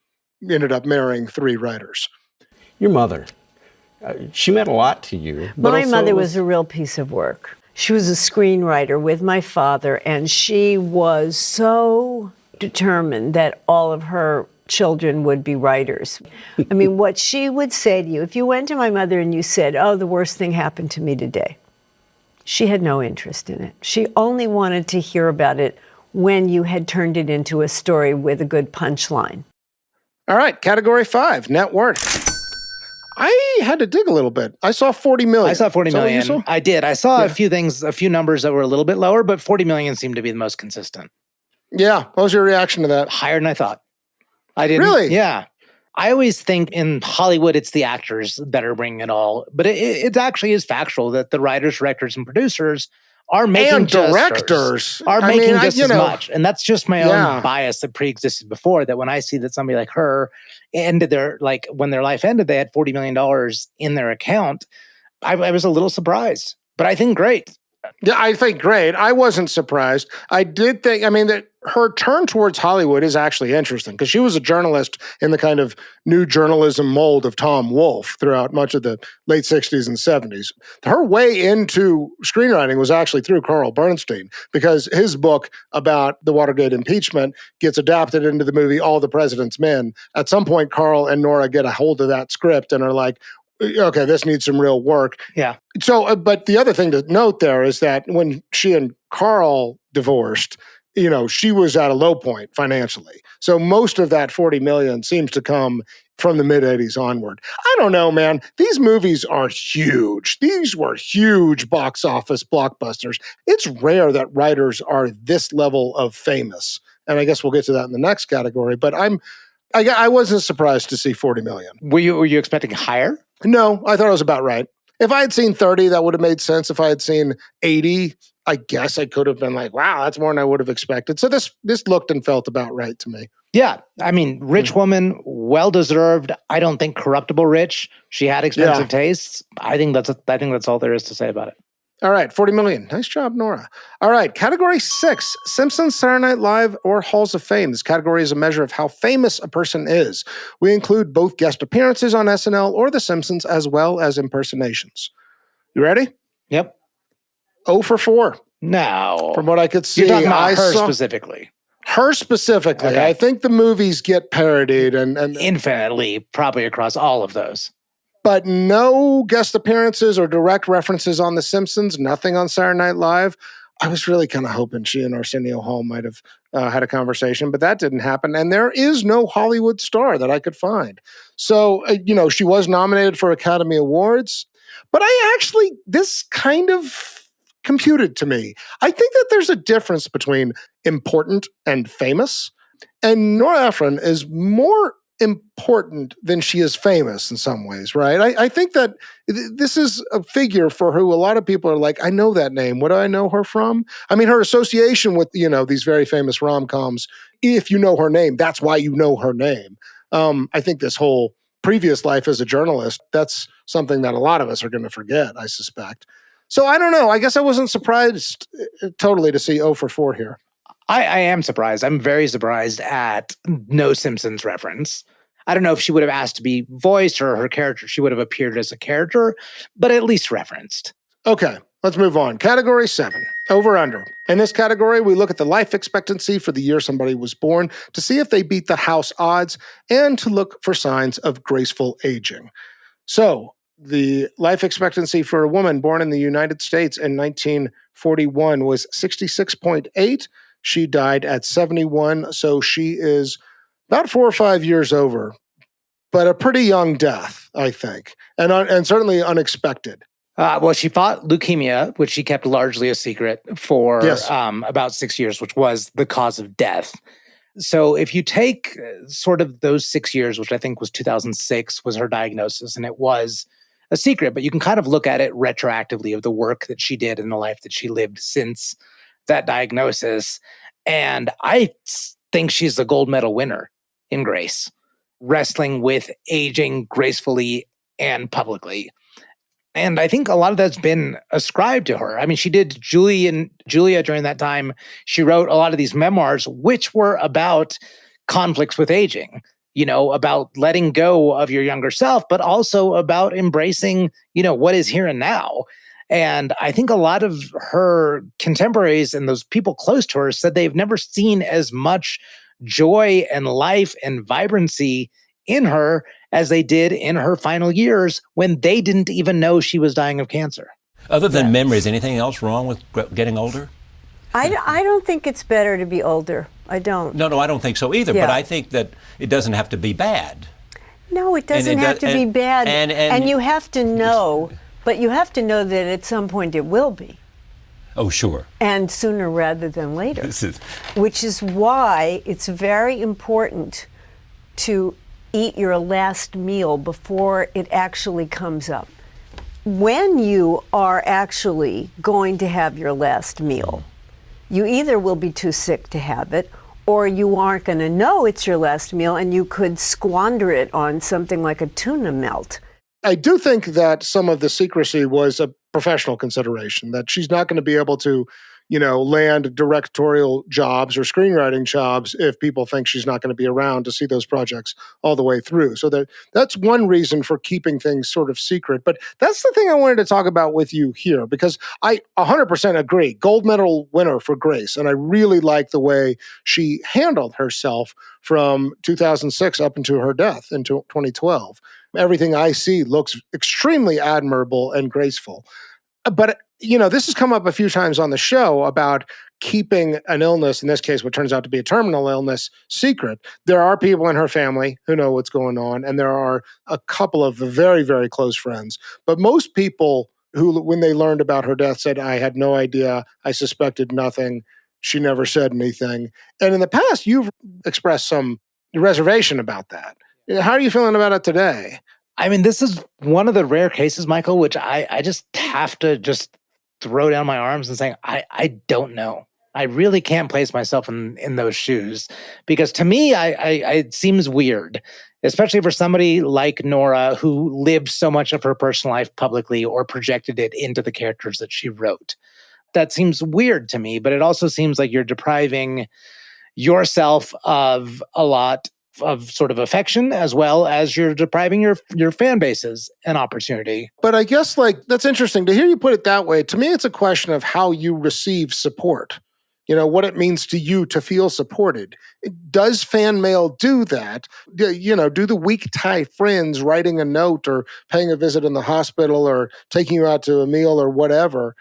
[SPEAKER 2] ended up marrying 3 writers.
[SPEAKER 14] Your mother, she meant a lot to you.
[SPEAKER 11] My mother was a real piece of work. She was a screenwriter with my father, and she was so determined that all of her children would be writers. I mean, what she would say to you, if you went to my mother and you said, oh, the worst thing happened to me today, she had no interest in it. She only wanted to hear about it when you had turned it into a story with a good punchline.
[SPEAKER 2] All right, category 5, net worth. I had to dig a little bit. I saw 40 million.
[SPEAKER 1] I saw 40 million. I did. I saw a few numbers that were a little bit lower, but 40 million seemed to be the most consistent.
[SPEAKER 2] Yeah. What was your reaction to that?
[SPEAKER 1] Higher than I thought. I didn't.
[SPEAKER 2] Really?
[SPEAKER 1] Yeah. I always think in Hollywood, it's the actors that are bringing it all. But it actually is factual that the writers, directors, and producers are making
[SPEAKER 2] and directors
[SPEAKER 1] are making just as much. And that's just my own bias that pre-existed before, that when I see that somebody like her ended when their life ended, they had $40 million in their account, I was a little surprised. But I think great.
[SPEAKER 2] Yeah, I think great. I wasn't surprised. I did think, that her turn towards Hollywood is actually interesting because she was a journalist in the kind of new journalism mold of Tom Wolfe throughout much of the late 60s and 70s. Her way into screenwriting was actually through Carl Bernstein because his book about the Watergate impeachment gets adapted into the movie All the President's Men. At some point, Carl and Nora get a hold of that script and are like, okay, this needs some real work.
[SPEAKER 1] Yeah.
[SPEAKER 2] So, but the other thing to note there is that when she and Carl divorced, she was at a low point financially. So most of that 40 million seems to come from the mid-'80s onward. I don't know, man. These movies are huge. These were huge box office blockbusters. It's rare that writers are this level of famous. And I guess we'll get to that in the next category. But I wasn't surprised to see 40 million.
[SPEAKER 1] Were you expecting higher?
[SPEAKER 2] No, I thought it was about right. If I had seen 30, that would have made sense. If I had seen 80, I guess I could have been like, wow, that's more than I would have expected. So this looked and felt about right to me.
[SPEAKER 1] Yeah. Rich woman, well-deserved. I don't think corruptible rich. She had expensive tastes. I think that's all there is to say about it.
[SPEAKER 2] All right, 40 million. Nice job, Nora. All right, category 6, Simpsons, Saturday Night Live, or Halls of Fame. This category is a measure of how famous a person is. We include both guest appearances on SNL or The Simpsons, as well as impersonations. You ready?
[SPEAKER 1] Yep.
[SPEAKER 2] 0 for 4.
[SPEAKER 1] No.
[SPEAKER 2] From what I could see.
[SPEAKER 1] You're talking about her specifically.
[SPEAKER 2] Her specifically. Okay. I think the movies get parodied and
[SPEAKER 1] infinitely, probably across all of those.
[SPEAKER 2] But no guest appearances or direct references on The Simpsons, nothing on Saturday Night Live. I was really kind of hoping she and Arsenio Hall might have had a conversation, but that didn't happen. And there is no Hollywood star that I could find. So, she was nominated for Academy Awards, but this kind of computed to me. I think that there's a difference between important and famous. And Nora Ephron is more important than she is famous in some ways, right? I think that this is a figure for who a lot of people are like, I know that name. What do I know her from? Her association with, these very famous rom-coms, if you know her name, that's why you know her name. I think this whole previous life as a journalist, that's something that a lot of us are going to forget, I suspect. So I don't know. I guess I wasn't surprised totally to see 0 for 4 here.
[SPEAKER 1] I am surprised. I'm very surprised at no Simpsons reference. I don't know if she would have asked to be voiced or her character, she would have appeared as a character, but at least referenced.
[SPEAKER 2] Okay, let's move on. Category 7, over under. In this category, we look at the life expectancy for the year somebody was born to see if they beat the house odds and to look for signs of graceful aging. So, the life expectancy for a woman born in the United States in 1941 was 66.8. She died at 71, so she is about 4 or 5 years over but a pretty young death, I think, and certainly unexpected.
[SPEAKER 1] Well, she fought leukemia, which she kept largely a secret for about 6 years, which was the cause of death. So if you take sort of those 6 years, which I think was 2006 was her diagnosis, and it was a secret, but you can kind of look at it retroactively of the work that she did and the life that she lived since that diagnosis. And I think she's the gold medal winner in Grace, wrestling with aging gracefully and publicly. And I think a lot of that's been ascribed to her. I mean, she did Julia during that time. She wrote a lot of these memoirs, which were about conflicts with aging, about letting go of your younger self, but also about embracing, what is here and now. And I think a lot of her contemporaries and those people close to her said they've never seen as much joy and life and vibrancy in her as they did in her final years when they didn't even know she was dying of cancer.
[SPEAKER 15] Other than memories, anything else wrong with getting older?
[SPEAKER 5] I don't think it's better to be older. I don't.
[SPEAKER 15] No, I don't think so either.
[SPEAKER 5] Yeah.
[SPEAKER 15] But I think that it doesn't have to be bad.
[SPEAKER 5] No, it doesn't have to be bad. And you have to know, but you have to know that at some point it will be.
[SPEAKER 15] Oh, sure.
[SPEAKER 5] And sooner rather than later. Which is why it's very important to eat your last meal before it actually comes up. When you are actually going to have your last meal, you either will be too sick to have it, or you aren't going to know it's your last meal and you could squander it on something like a tuna melt.
[SPEAKER 2] I do think that some of the secrecy was a professional consideration, that she's not going to be able to, land directorial jobs or screenwriting jobs if people think she's not going to be around to see those projects all the way through. So that's one reason for keeping things sort of secret. But that's the thing I wanted to talk about with you here, because I 100% agree. Gold medal winner for Grace. And I really like the way she handled herself from 2006 up into her death in 2012. Everything I see looks extremely admirable and graceful. But, this has come up a few times on the show about keeping an illness, in this case, what turns out to be a terminal illness, secret. There are people in her family who know what's going on, and there are a couple of very, very close friends. But most people who, when they learned about her death, said, I had no idea, I suspected nothing, she never said anything. And in the past, you've expressed some reservation about that. How are you feeling about it today?
[SPEAKER 1] I mean, this is one of the rare cases, Michael, which I just have to just throw down my arms and say, I don't know. I really can't place myself in those shoes, because to me, it seems weird, especially for somebody like Nora, who lived so much of her personal life publicly or projected it into the characters that she wrote. That seems weird to me, but it also seems like you're depriving yourself of a lot of sort of affection, as well as you're depriving your fan bases an opportunity.
[SPEAKER 2] But I guess that's interesting to hear you put it that way. To me, it's a question of how you receive support. What it means to you to feel supported. Does fan mail do that? Do the weak tie friends writing a note or paying a visit in the hospital or taking you out to a meal or whatever,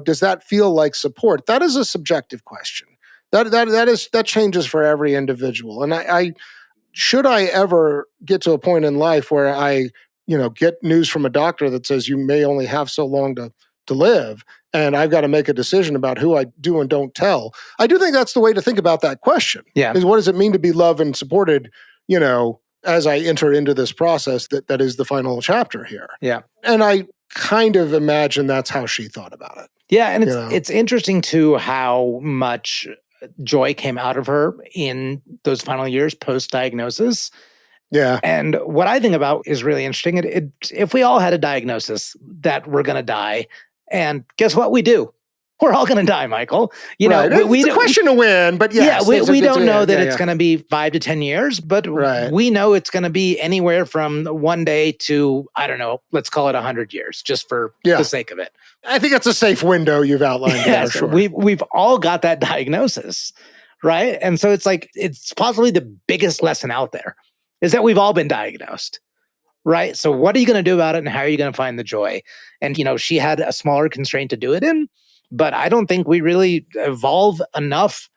[SPEAKER 2] does that feel like support? That is a subjective question. That changes for every individual. And should I ever get to a point in life where I, get news from a doctor that says you may only have so long to live, and I've got to make a decision about who I do and don't tell, I do think that's the way to think about that question.
[SPEAKER 1] Yeah.
[SPEAKER 2] Is what does it mean to be loved and supported, as I enter into this process that is the final chapter here.
[SPEAKER 1] Yeah.
[SPEAKER 2] And I kind of imagine that's how she thought about it.
[SPEAKER 1] Yeah, and it's interesting too how much joy came out of her in those final years post-diagnosis.
[SPEAKER 2] Yeah.
[SPEAKER 1] And what I think about is really interesting. If we all had a diagnosis that we're going to die, and guess what we do? We're all going to die, Michael.
[SPEAKER 2] Right. It's a question to win, but yes.
[SPEAKER 1] Yeah, we don't know that it's going to be 5 to 10 years, but we know it's going to be anywhere from one day to, I don't know, let's call it 100 years, just for the sake of it.
[SPEAKER 2] I think that's a safe window you've outlined there, sure.
[SPEAKER 1] We've all got that diagnosis, right? And so it's possibly the biggest lesson out there, is that we've all been diagnosed, right? So what are you going to do about it, and how are you going to find the joy? And, she had a smaller constraint to do it in, but I don't think we really evolve enough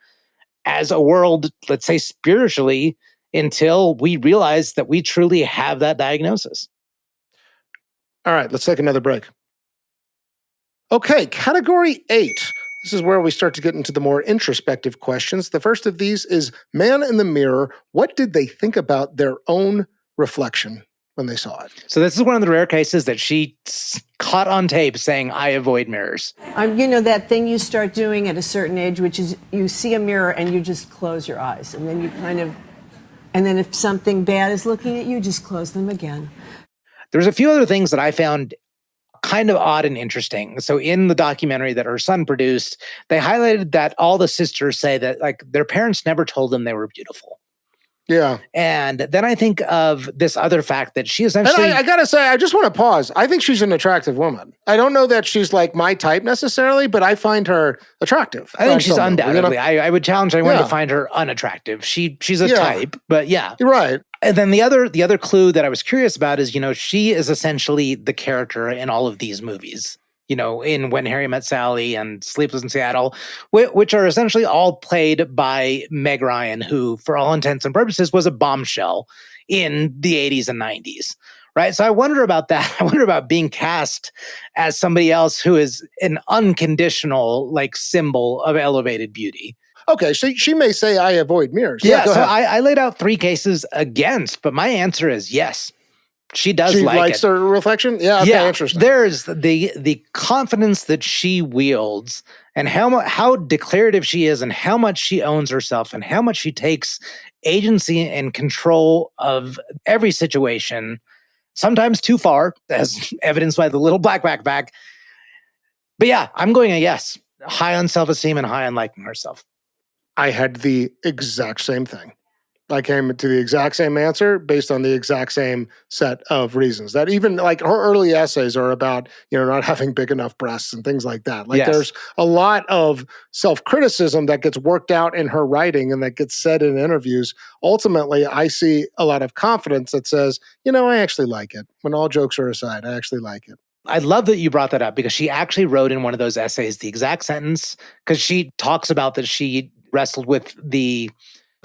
[SPEAKER 1] as a world, let's say spiritually, until we realize that we truly have that diagnosis.
[SPEAKER 2] All right, let's take another break. Okay, category 8. This is where we start to get into the more introspective questions. The first of these is man in the mirror. What did they think about their own reflection when they saw it?
[SPEAKER 1] So this is one of the rare cases that she caught on tape saying, I avoid mirrors.
[SPEAKER 11] You know that thing you start doing at a certain age, which is you see a mirror and you just close your eyes. And then and then if something bad is looking at you, just close them again.
[SPEAKER 1] There's a few other things that I found kind of odd and interesting. So in the documentary that her son produced, they highlighted that all the sisters say that like their parents never told them they were beautiful.
[SPEAKER 2] Yeah.
[SPEAKER 1] And then I think of this other fact that she essentially...
[SPEAKER 2] And I gotta say, I just want to pause. I think she's an attractive woman. I don't know that she's like my type necessarily, but I find her attractive.
[SPEAKER 1] I think she's undoubtedly. I would challenge anyone to find her unattractive. She's a type, but yeah.
[SPEAKER 2] You're right.
[SPEAKER 1] And then the other clue that I was curious about is, she is essentially the character in all of these movies. In When Harry Met Sally and Sleepless in Seattle, which are essentially all played by Meg Ryan, who, for all intents and purposes, was a bombshell in the 80s and 90s, right? So I wonder about that. I wonder about being cast as somebody else who is an unconditional, symbol of elevated beauty.
[SPEAKER 2] Okay, so she may say, I avoid mirrors.
[SPEAKER 1] Yeah, so I laid out 3 cases against, but my answer is yes. She does
[SPEAKER 2] she
[SPEAKER 1] like
[SPEAKER 2] likes
[SPEAKER 1] it.
[SPEAKER 2] her reflection? Yeah, okay, interesting.
[SPEAKER 1] There's the confidence that she wields and how declarative she is and how much she owns herself and how much she takes agency and control of every situation, sometimes too far, as evidenced by the little black backpack. But yeah, I'm going a yes. High on self-esteem and high on liking herself.
[SPEAKER 2] I had the exact same thing. I came to the exact same answer based on the exact same set of reasons. That even her early essays are about, not having big enough breasts and things like that. There's a lot of self-criticism that gets worked out in her writing and that gets said in interviews. Ultimately, I see a lot of confidence that says, I actually like it. When all jokes are aside, I actually like it.
[SPEAKER 1] I love that you brought that up because she actually wrote in one of those essays the exact sentence, because she talks about that she wrestled with the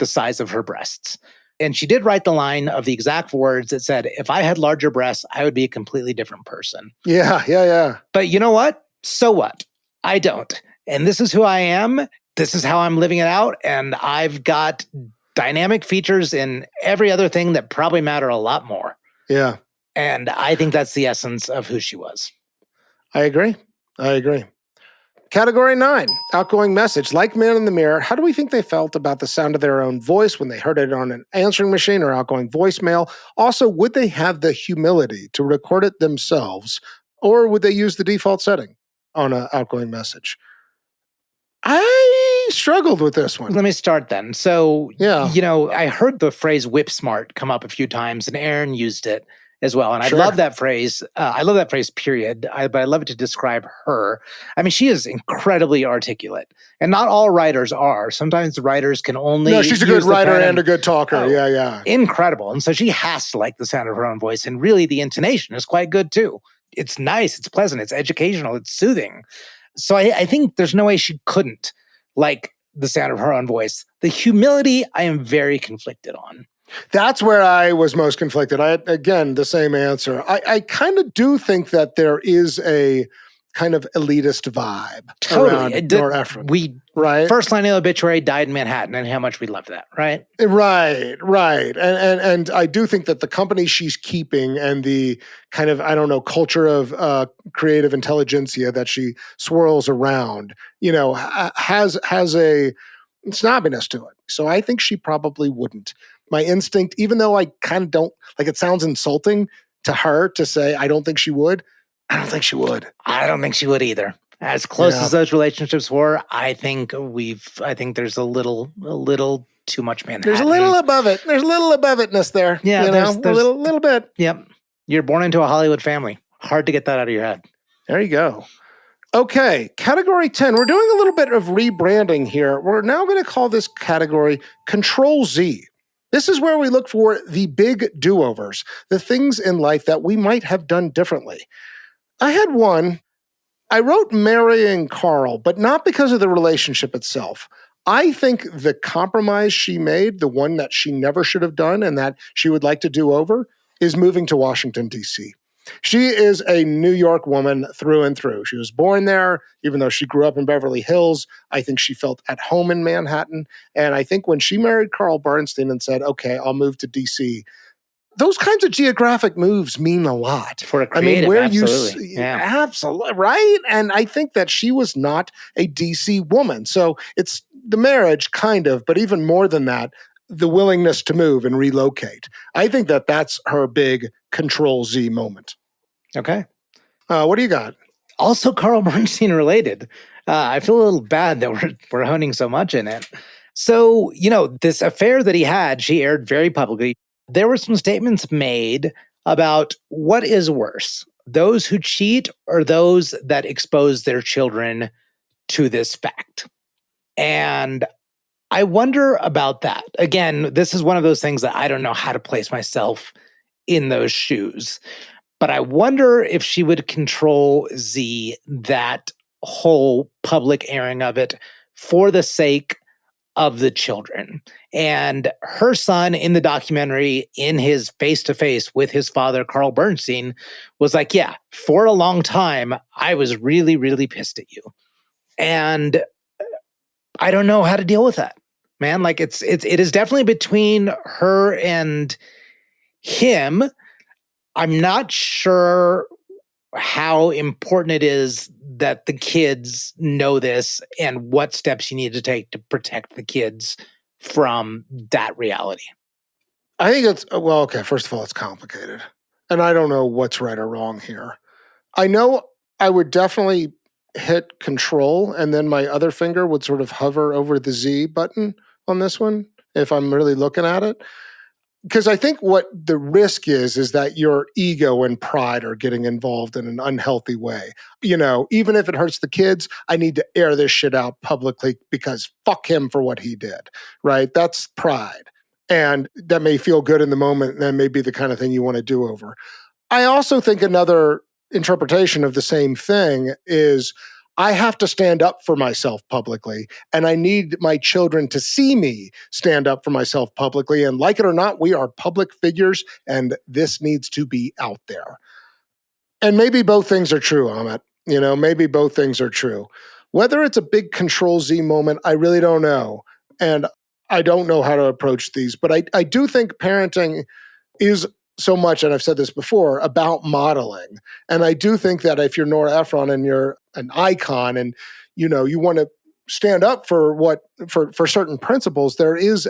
[SPEAKER 1] size of her breasts. And she did write the line of the exact words that said, if I had larger breasts, I would be a completely different person.
[SPEAKER 2] Yeah.
[SPEAKER 1] But you know what? So what? I don't. And this is who I am. This is how I'm living it out. And I've got dynamic features in every other thing that probably matter a lot more.
[SPEAKER 2] Yeah.
[SPEAKER 1] And I think that's the essence of who she was.
[SPEAKER 2] I agree. Category 9, outgoing message. Like Man in the Mirror, how do we think they felt about the sound of their own voice when they heard it on an answering machine or outgoing voicemail? Also, would they have the humility to record it themselves, or would they use the default setting on an outgoing message? I struggled with this one.
[SPEAKER 1] Let me start then. So, I heard the phrase whip smart come up a few times, and Aaron used it as well. And I love that phrase. I love that phrase, period. But I love it to describe her. I mean, she is incredibly articulate. And not all writers are. Sometimes writers can only...
[SPEAKER 2] No, she's a good writer and a good talker. Yeah.
[SPEAKER 1] Incredible. And so she has to like the sound of her own voice. And really, the intonation is quite good, too. It's nice. It's pleasant. It's educational. It's soothing. So I think there's no way she couldn't like the sound of her own voice. The humility, I am very conflicted on.
[SPEAKER 2] That's where I was most conflicted. Again, the same answer. I kind of do think that there is a kind of elitist vibe around Nora Ephron. Right?
[SPEAKER 1] First line of the obituary, died in Manhattan, and how much we love that, right?
[SPEAKER 2] Right. And I do think that the company she's keeping and the kind of, culture of creative intelligentsia that she swirls around, has a snobbiness to it. So I think she probably wouldn't. My instinct, even though I kind of don't, it sounds insulting to her to say, I don't think she would. I don't think she would.
[SPEAKER 1] I don't think she would either. As close as those relationships were, I think there's a little too much Manhattan.
[SPEAKER 2] There's a little above it. There's a little above itness there.
[SPEAKER 1] Yeah, there's
[SPEAKER 2] a little bit.
[SPEAKER 1] Yep. You're born into a Hollywood family. Hard to get that out of your head.
[SPEAKER 2] There you go. Okay, category 10. We're doing a little bit of rebranding here. We're now going to call this category Control Z. This is where we look for the big do-overs, the things in life that we might have done differently. I had one. I wrote marrying Carl, but not because of the relationship itself. I think the compromise she made, the one that she never should have done and that she would like to do over, is moving to Washington, D.C. She is a New York woman through and through. She was born there, even though she grew up in Beverly Hills. I think she felt at home in Manhattan. And I think when she married Carl Bernstein and said, okay, I'll move to D.C., those kinds of geographic moves mean a lot.
[SPEAKER 1] For a creative, absolutely.
[SPEAKER 2] Absolutely, right? And I think that she was not a DC woman. So it's the marriage, kind of, but even more than that, the willingness to move and relocate. I think that that's her big Control Z moment.
[SPEAKER 1] Okay.
[SPEAKER 2] What do you got?
[SPEAKER 1] Also Carl Bernstein related. I feel a little bad that we're honing so much in it. So, this affair that he had, she aired very publicly. There were some statements made about what is worse, those who cheat or those that expose their children to this fact. And I wonder about that. Again, this is one of those things that I don't know how to place myself in those shoes. But I wonder if she would control Z, that whole public airing of it, for the sake of the children. And her son in the documentary, in his face-to-face with his father, Carl Bernstein, was like, yeah, for a long time, I was really, really pissed at you. And I don't know how to deal with that, man. Like it is definitely between her and him. I'm not sure how important it is that the kids know this and what steps you need to take to protect the kids from that reality.
[SPEAKER 2] I think okay, first of all, it's complicated. And I don't know what's right or wrong here. I know I would definitely hit Control and then my other finger would sort of hover over the Z button on this one if I'm really looking at it. Because I think what the risk is that your ego and pride are getting involved in an unhealthy way. Even if it hurts the kids, I need to air this shit out publicly because fuck him for what he did, right? That's pride. And that may feel good in the moment, and that may be the kind of thing you want to do over. I also think another interpretation of the same thing is I have to stand up for myself publicly, and I need my children to see me stand up for myself publicly. And like it or not, we are public figures, and this needs to be out there. And maybe both things are true, Amit. Maybe both things are true. Whether it's a big Control Z moment, I really don't know. And I don't know how to approach these, but I do think parenting is so much, and I've said this before, about modeling. And I do think that if you're Nora Ephron and you're an icon and, you want to stand up for certain principles, there is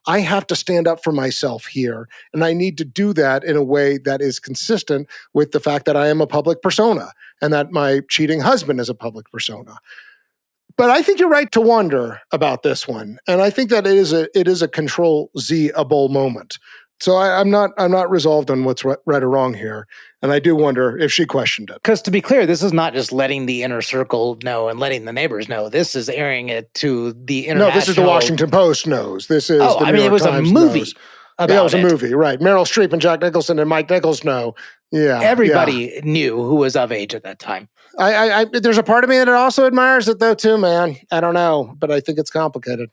[SPEAKER 2] I have to stand up for myself here. And I need to do that in a way that is consistent with the fact that I am a public persona and that my cheating husband is a public persona. But I think you're right to wonder about this one. And I think that it is a Control Z-able moment. So I'm not resolved on what's right or wrong here. And I do wonder if she questioned it.
[SPEAKER 1] Because to be clear, this is not just letting the inner circle know and letting the neighbors know. This is airing it to the international.
[SPEAKER 2] No, this is the Washington Post knows. This is the New York
[SPEAKER 1] it was
[SPEAKER 2] Times
[SPEAKER 1] a movie
[SPEAKER 2] knows.
[SPEAKER 1] about
[SPEAKER 2] it was a movie, right. Meryl Streep and Jack Nicholson and Mike Nichols know. Yeah.
[SPEAKER 1] Everybody knew who was of age at that time.
[SPEAKER 2] I there's a part of me that also admires it though too, man. I don't know, but I think it's complicated.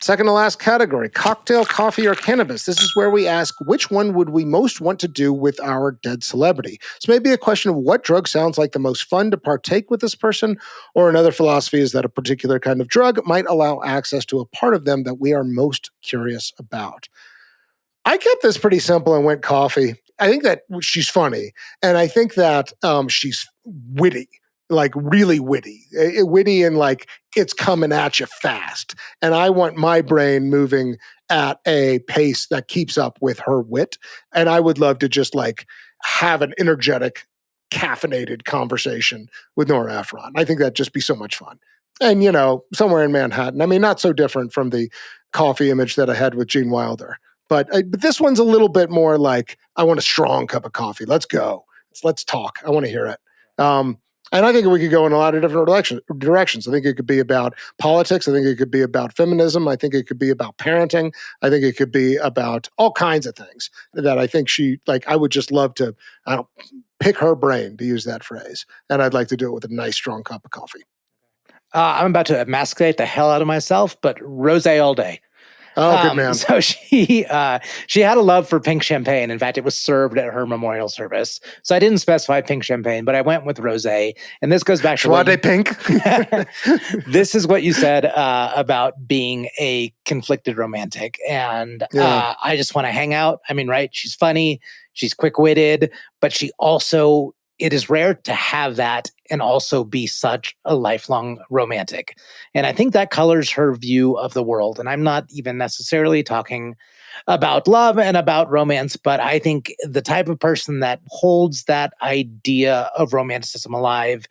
[SPEAKER 2] Second to last category, cocktail, coffee, or cannabis. This is where we ask, which one would we most want to do with our dead celebrity? So maybe a question of what drug sounds like the most fun to partake with this person, or another philosophy is that a particular kind of drug might allow access to a part of them that we are most curious about. I kept this pretty simple and went coffee. I think that she's funny, and I think that she's witty. Like really witty and like it's coming at you fast. And I want my brain moving at a pace that keeps up with her wit. And I would love to just like have an energetic, caffeinated conversation with Nora Ephron. I think that'd just be so much fun. And, somewhere in Manhattan. I mean, not so different from the coffee image that I had with Gene Wilder. But this one's a little bit more like, I want a strong cup of coffee. Let's go. Let's talk. I want to hear it. And I think we could go in a lot of different directions. I think it could be about politics. I think it could be about feminism. I think it could be about parenting. I think it could be about all kinds of things that I think I would just love to, pick her brain, to use that phrase. And I'd like to do it with a nice, strong cup of coffee.
[SPEAKER 1] I'm about to emasculate the hell out of myself, but rosé all day.
[SPEAKER 2] Oh, good man.
[SPEAKER 1] So she had a love for pink champagne. In fact, it was served at her memorial service. So I didn't specify pink champagne, but I went with rosé. And this goes back to
[SPEAKER 2] Joie de pink.
[SPEAKER 1] This is what you said about being a conflicted romantic. And I just want to hang out. I mean, right? She's funny. She's quick-witted, but she also, it is rare to have that and also be such a lifelong romantic. And I think that colors her view of the world. And I'm not even necessarily talking about love and about romance, but I think the type of person that holds that idea of romanticism alive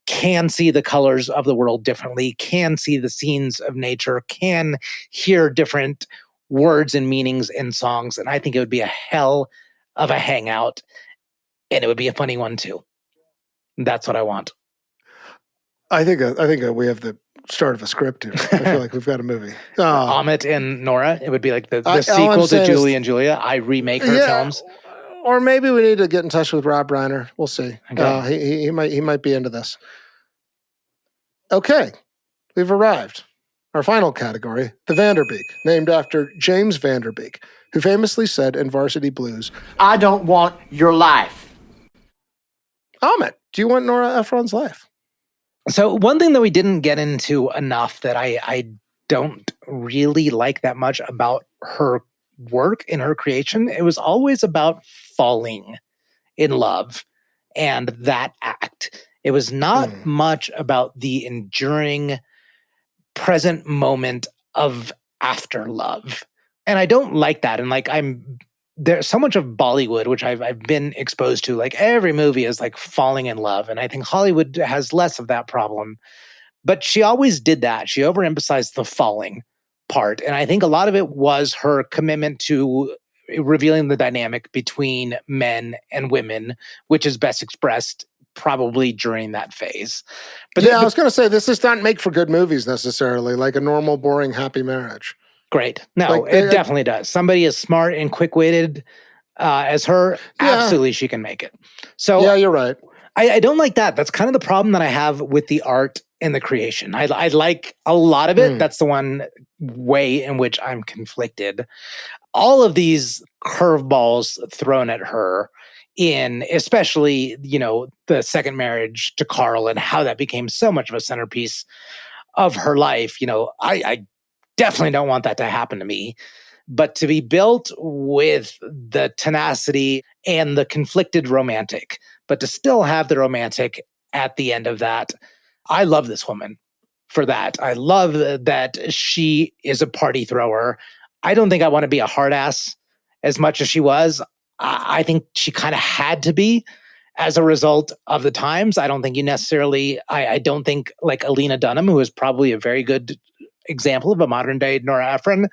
[SPEAKER 1] can see the colors of the world differently, can see the scenes of nature, can hear different words and meanings in songs. And I think it would be a hell of a hangout. And it would be a funny one too. That's what I want.
[SPEAKER 2] I think we have the start of a script here. I feel like we've got a movie.
[SPEAKER 1] Amit and Nora. It would be like the sequel to Julie and Julia. I remake her films.
[SPEAKER 2] Or maybe we need to get in touch with Rob Reiner. We'll see.
[SPEAKER 1] Okay.
[SPEAKER 2] He might be into this. Okay, we've arrived. Our final category, the Vanderbeek, named after James Vanderbeek, who famously said in Varsity Blues,
[SPEAKER 16] "I don't want your life."
[SPEAKER 2] Amit, do you want Nora Ephron's life?
[SPEAKER 1] So one thing that we didn't get into enough that I don't really like that much about her work and her creation, it was always about falling in love and that act. It was not much about the enduring present moment of after love. And I don't like that. And like there's so much of Bollywood, which I've been exposed to, like every movie is like falling in love. And I think Hollywood has less of that problem. But she always did that. She overemphasized the falling part. And I think a lot of it was her commitment to revealing the dynamic between men and women, which is best expressed probably during that phase. But
[SPEAKER 2] I was going to say, this does not make for good movies necessarily, like a normal, boring, happy marriage.
[SPEAKER 1] Great. No, it definitely does. Somebody as smart and quick-witted as her, absolutely she can make it. So
[SPEAKER 2] yeah, you're right.
[SPEAKER 1] I don't like that. That's kind of the problem that I have with the art and the creation. I like a lot of it. That's the one way in which I'm conflicted. All of these curveballs thrown at her in especially, the second marriage to Carl and how that became so much of a centerpiece of her life. I definitely don't want that to happen to me, but to be built with the tenacity and the conflicted romantic, but to still have the romantic at the end of that. I love this woman for that. I love that she is a party thrower. I don't think I want to be a hard ass as much as she was. I think she kind of had to be as a result of the times. I don't think you necessarily, I don't think like Alina Dunham, who is probably a very good example of a modern day Nora Ephron,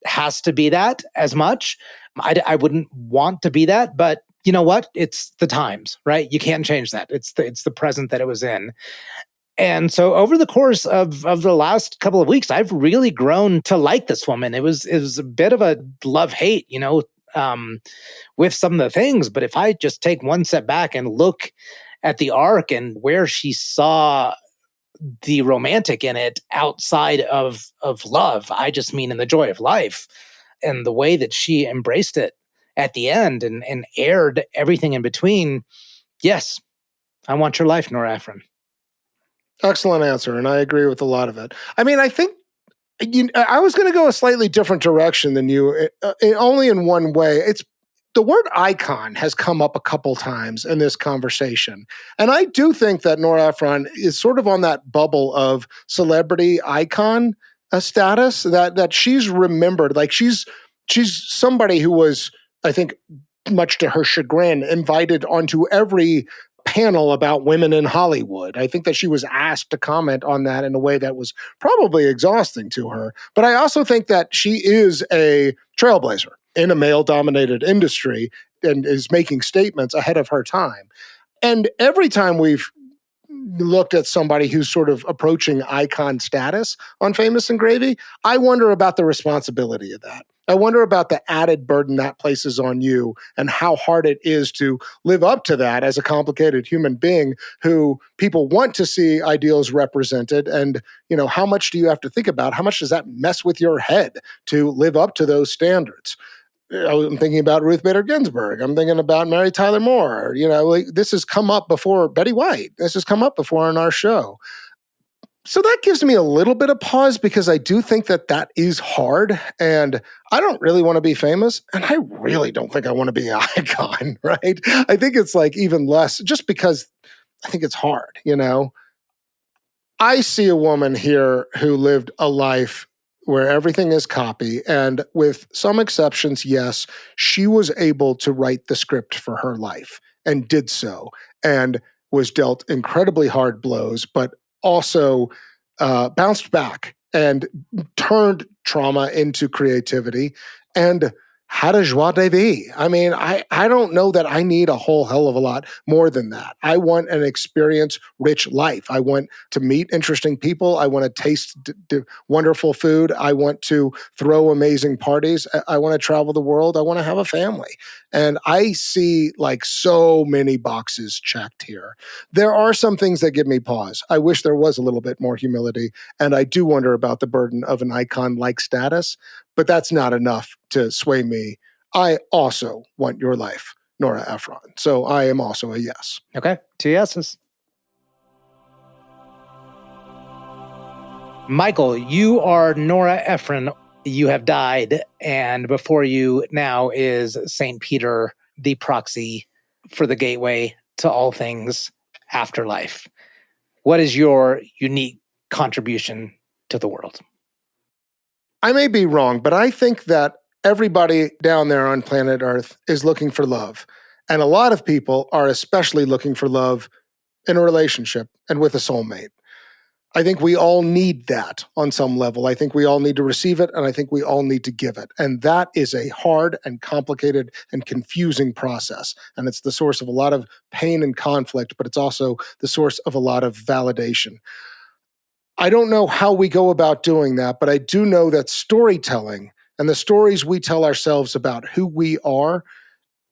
[SPEAKER 1] has to be that as much. I wouldn't want to be that, but you know what? It's the times, right? You can't change that. It's the present that it was in. And so over the course of the last couple of weeks, I've really grown to like this woman. It was a bit of a love-hate, with some of the things. But if I just take one step back and look at the arc and where she saw the romantic in it outside of love, I just mean in the joy of life and the way that she embraced it at the end and aired everything in between. Yes, I want your life, Nora Ephron.
[SPEAKER 2] Excellent answer, and I agree with a lot of it. I mean, I think I was going to go a slightly different direction than you, only in one way. It's the word icon has come up a couple times in this conversation. And I do think that Nora Ephron is sort of on that bubble of celebrity icon status that she's remembered. Like she's somebody who was, I think, much to her chagrin, invited onto every panel about women in Hollywood. I think that she was asked to comment on that in a way that was probably exhausting to her. But I also think that she is a trailblazer in a male-dominated industry and is making statements ahead of her time. And every time we've looked at somebody who's sort of approaching icon status on Famous and Gravy, I wonder about the responsibility of that. I wonder about the added burden that places on you and how hard it is to live up to that as a complicated human being who people want to see ideals represented. And, how much do you have to think about? How much does that mess with your head to live up to those standards? I'm thinking about Ruth Bader Ginsburg. I'm thinking about Mary Tyler Moore. This has come up before. Betty White. This has come up before on our show. So that gives me a little bit of pause because I do think that is hard. And I don't really want to be famous. And I really don't think I want to be an icon, right? I think it's like even less just because I think it's hard, I see a woman here who lived a life where everything is copy. And with some exceptions, yes, she was able to write the script for her life and did so and was dealt incredibly hard blows, but also bounced back and turned trauma into creativity and had a joie de vivre. I mean, I don't know that I need a whole hell of a lot more than that. I want an experience-rich life. I want to meet interesting people. I want to taste wonderful food. I want to throw amazing parties. I want to travel the world. I want to have a family. And I see like so many boxes checked here. There are some things that give me pause. I wish there was a little bit more humility. And I do wonder about the burden of an icon-like status. But that's not enough to sway me. I also want your life, Nora Ephron. So I am also a yes.
[SPEAKER 1] Okay, 2 yeses. Michael, you are Nora Ephron. You have died, and before you now is St. Peter, the proxy for the gateway to all things afterlife. What is your unique contribution to the world?
[SPEAKER 2] I may be wrong, but I think that everybody down there on planet Earth is looking for love. And a lot of people are especially looking for love in a relationship and with a soulmate. I think we all need that on some level. I think we all need to receive it, and I think we all need to give it. And that is a hard and complicated and confusing process. And it's the source of a lot of pain and conflict, but it's also the source of a lot of validation. I don't know how we go about doing that, but I do know that storytelling and the stories we tell ourselves about who we are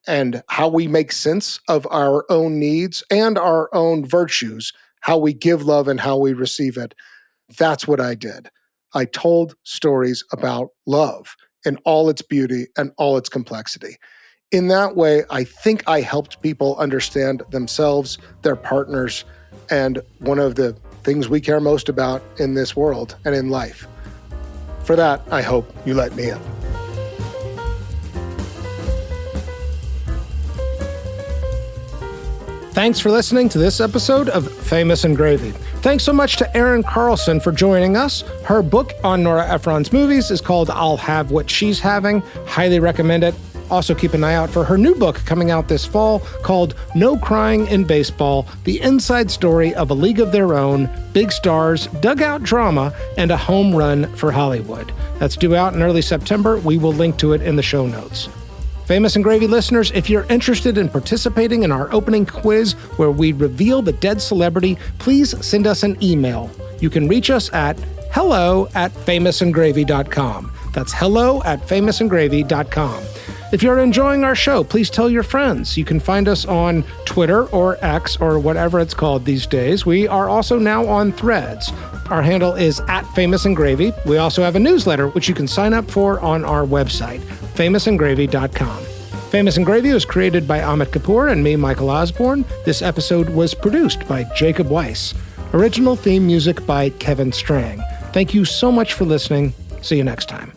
[SPEAKER 2] and how we make sense of our own needs and our own virtues, how we give love and how we receive it, that's what I did. I told stories about love in all its beauty and all its complexity. In that way, I think I helped people understand themselves, their partners, and one of the things we care most about in this world and in life. For that, I hope you let me in. Thanks for listening to this episode of Famous and Gravy. Thanks so much to Erin Carlson for joining us. Her book on Nora Ephron's movies is called I'll Have What She's Having. Highly recommend it. Also keep an eye out for her new book coming out this fall called No Crying in Baseball, the inside story of a league of their own, big stars, dugout drama, and a home run for Hollywood. That's due out in early September. We will link to it in the show notes. Famous and Gravy listeners, if you're interested in participating in our opening quiz where we reveal the dead celebrity, please send us an email. You can reach us at hello@famousandgravy.com. That's hello@famousandgravy.com. If you're enjoying our show, please tell your friends. You can find us on Twitter or X or whatever it's called these days. We are also now on Threads. Our handle is @famousandgravy. We also have a newsletter, which you can sign up for on our website, famousandgravy.com. Famous and Gravy was created by Amit Kapoor and me, Michael Osborne. This episode was produced by Jacob Weiss. Original theme music by Kevin Strang. Thank you so much for listening. See you next time.